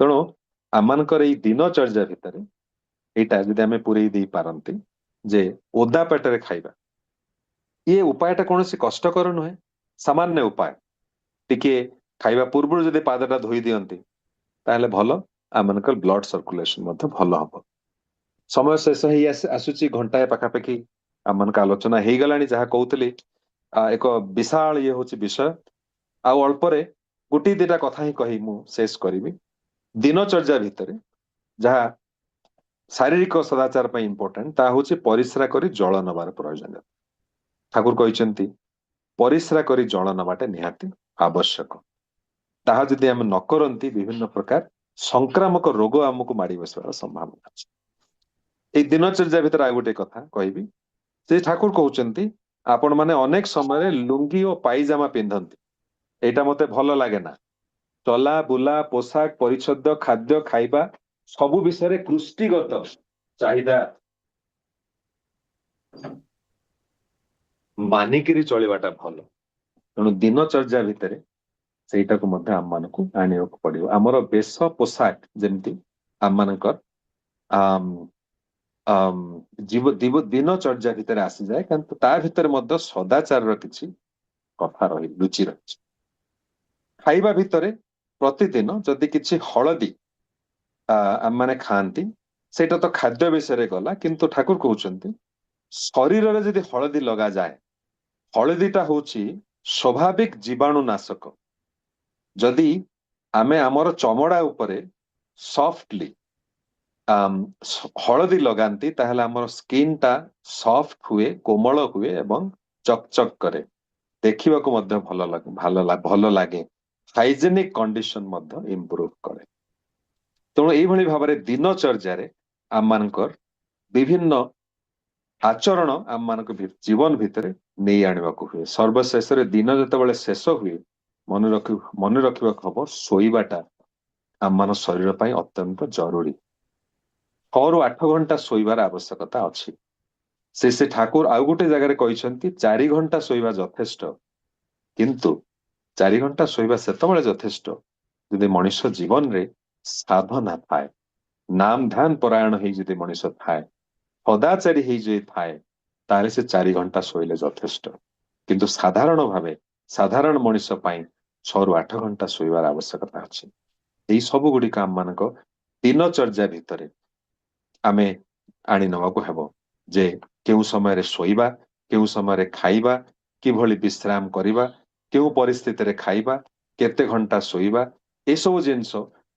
तेणु आमनकर एई दिनचर्या भितर एटा जदि आमे पुरई दे पारंती जे ओदा पेटरे खाइबा ये उपायटा कौन कष्टकर नुहे सामान्य उपाय टिके खाइबा पूर्व जदि पादटा धोई दियंती ताहले भल आमनकर ब्लड सर्कुलेशन मध्य भल हम समय शेष ही आसुची घंटाए पाखापाखि आमनक आलोचना हो गलानी जहाँ कहते एक विशाल ये हूँ विषय आ अल्परे गोटे दिटा कथा ही कही मु शेष करी दिनचर्या भितर जहाँ शारीरिक सदाचार पर इम्पोर्टेंट ता हूँ परिश्रा करी जल नबार प्रयोजन ठाकुर कहते परिश्रा करी जल नबाटा निहाती आवश्यक ताहा जदि आम न करंती विभिन्न प्रकार संक्रामक रोग आमको माड़ी बसवार संभावना अच्छी दिनचर्या भितर आ गोटे कथा कहबी से ठाकुर कहते आपण माने अनेक समय लुंगी और पाइजामा पिंधती एटा मते भल लगे ना चला बुला पोशाक परिच्छद खाद्य खाइबा सबु विषय कृष्टिगत चाहिदा मानिकी चलवाटा भल तेणु दिनचर्या भितर सेटा को मध्य आम मान को आने पड़ो आमर बेश पोशाक जमती आम मानकर ଦିନଚର୍ଯ୍ୟା ଭିତରେ ଆସିଯାଏ, କିନ୍ତୁ ତା ଭିତରେ ମଧ୍ୟ ସଦାଚାରର କିଛି କଥା ଲୁଚି ରହିଛି। ଖାଇବା ଭିତରେ ପ୍ରତିଦିନ ଯଦି କିଛି ହଳଦୀ ଆମମାନେ ଖାଆନ୍ତି, ସେଇଟା ତ ଖାଦ୍ୟ ବିଷୟରେ ଗଲା, କିନ୍ତୁ ଠାକୁର କହୁଛନ୍ତି ଶରୀରରେ ଯଦି ହଳଦୀ ଲଗାଯାଏ, ହଳଦୀଟା ହଉଛି ସ୍ୱାଭାବିକ ଜୀବାଣୁ ନାଶକ। ଯଦି ଆମେ ଆମର ଚମଡା ଉପରେ ସଫ୍ଟଲି ହଳଦୀ ଲଗାନ୍ତି, ତାହେଲେ ଆମର ସ୍କିନ୍ ଟା ସଫ୍ଟ ହୁଏ, କୋମଳ ହୁଏ ଏବଂ ଚକଚକ୍ କରେ, ଦେଖିବାକୁ ମଧ୍ୟ ଭଲ ଲାଗେ। ହାଇଜେନିକ କଣ୍ଡିସନ ମଧ୍ୟ ଇମ୍ପ୍ରୁଭ କରେ। ତେଣୁ ଏଇଭଳି ଭାବରେ ଦିନଚର୍ଯ୍ୟାରେ ଆମମାନଙ୍କର ବିଭିନ୍ନ ଆଚରଣ ଆମମାନଙ୍କ ଜୀବନ ଭିତରେ ନେଇ ଆଣିବାକୁ ହୁଏ। ସର୍ବଶେଷରେ ଦିନ ଯେତେବେଳେ ଶେଷ ହୁଏ, ମନେ ରଖିବାକୁ ହବ ଶୋଇବାଟା ଆମମାନ ଶରୀର ପାଇଁ ଅତ୍ୟନ୍ତ ଜରୁରୀ। 6ରୁ 8 ଘଣ୍ଟା ଶୋଇବାର ଆବଶ୍ୟକତା ଅଛି। ସେ ଠାକୁର ଆଉ ଗୋଟେ ଜାଗାରେ କହିଛନ୍ତି 4 ଘଣ୍ଟା ଶୋଇବା ଯଥେଷ୍ଟ, କିନ୍ତୁ 4 ଘଣ୍ଟା ଶୋଇବା ସେତେବେଳେ ଯଥେଷ୍ଟ ଯଦି ମଣିଷ ଜୀବନରେ ସାଧନା ଥାଏ, ନାମ ଧ୍ୟାନ ପରାୟଣ ହେଇ ଯଦି ମଣିଷ ଥାଏ, ସଦାଚାରୀ ହେଇଯାଇଥାଏ, ତାହେଲେ ସେ 4 ଘଣ୍ଟା ଶୋଇଲେ ଯଥେଷ୍ଟ। କିନ୍ତୁ ସାଧାରଣ ଭାବେ ସାଧାରଣ ମଣିଷ ପାଇଁ 6ରୁ 8 ଘଣ୍ଟା ଶୋଇବାର ଆବଶ୍ୟକତା ଅଛି। ଏଇ ସବୁ ଗୁଡିକ ଆମମାନଙ୍କ ଦିନଚର୍ଯ୍ୟା ଭିତରେ ଆମେ ଆଣି ନେବାକୁ ହେବ ଯେ କେଉଁ ସମୟରେ ଶୋଇବା, କେଉଁ ସମୟରେ ଖାଇବା, କିଭଳି ବିଶ୍ରାମ କରିବା, କେଉଁ ପରିସ୍ଥିତିରେ ଖାଇବା, କେତେ ଘଣ୍ଟା ଶୋଇବା, ଏସବୁ ଜିନିଷ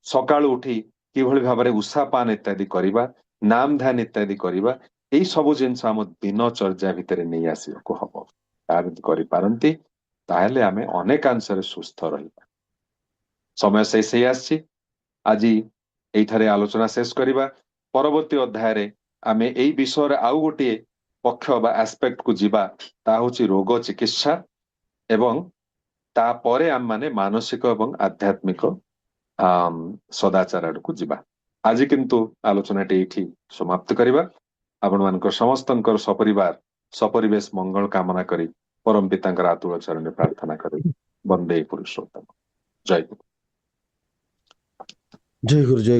ସକାଳୁ ଉଠି କିଭଳି ଭାବରେ ଉଷାପାନ ଇତ୍ୟାଦି କରିବା, ନାମ ଧ୍ୟାନ ଇତ୍ୟାଦି କରିବା, ଏଇ ସବୁ ଜିନିଷ ଆମ ଦିନଚର୍ଯ୍ୟା ଭିତରେ ନେଇ ଆସିବାକୁ ହବ। ତା ଯଦି କରିପାରନ୍ତି, ତାହେଲେ ଆମେ ଅନେକାଂଶରେ ସୁସ୍ଥ ରହିବା। ସମୟ ଶେଷ ହେଇ ଆସିଛି। ଆଜି ଏଇଠାରେ ଆଲୋଚନା ଶେଷ କରିବା। ପରବର୍ତ୍ତୀ ଅଧ୍ୟାୟରେ ଆମେ ଏଇ ବିଷୟରେ ଆଉ ଗୋଟିଏ ପକ୍ଷ ବା ଆସ୍ପେକ୍ଟକୁ ଯିବା, ତାହା ହେଉଛି ରୋଗ ଚିକିତ୍ସା, ଏବଂ ତାପରେ ଆମମାନେ ମାନସିକ ଏବଂ ଆଧ୍ୟାତ୍ମିକ ସଦାଚାର ଆଡକୁ ଯିବା। ଆଜି କିନ୍ତୁ ଆଲୋଚନାଟି ଏଇଠି ସମାପ୍ତ କରିବା। ଆପଣମାନଙ୍କର ସମସ୍ତଙ୍କର ସପରିବାର ସପରିବେଶ ମଙ୍ଗଳ କାମନା କରି ପରମ ପିତାଙ୍କର ଆତୁଳ ଚରଣରେ ପ୍ରାର୍ଥନା କରି ବନ୍ଦେ ପୁରୁଷୋତ୍ତମ। ଜୟ ଗୁରୁ। ଜୟ ଗୁରୁ। ଜୟ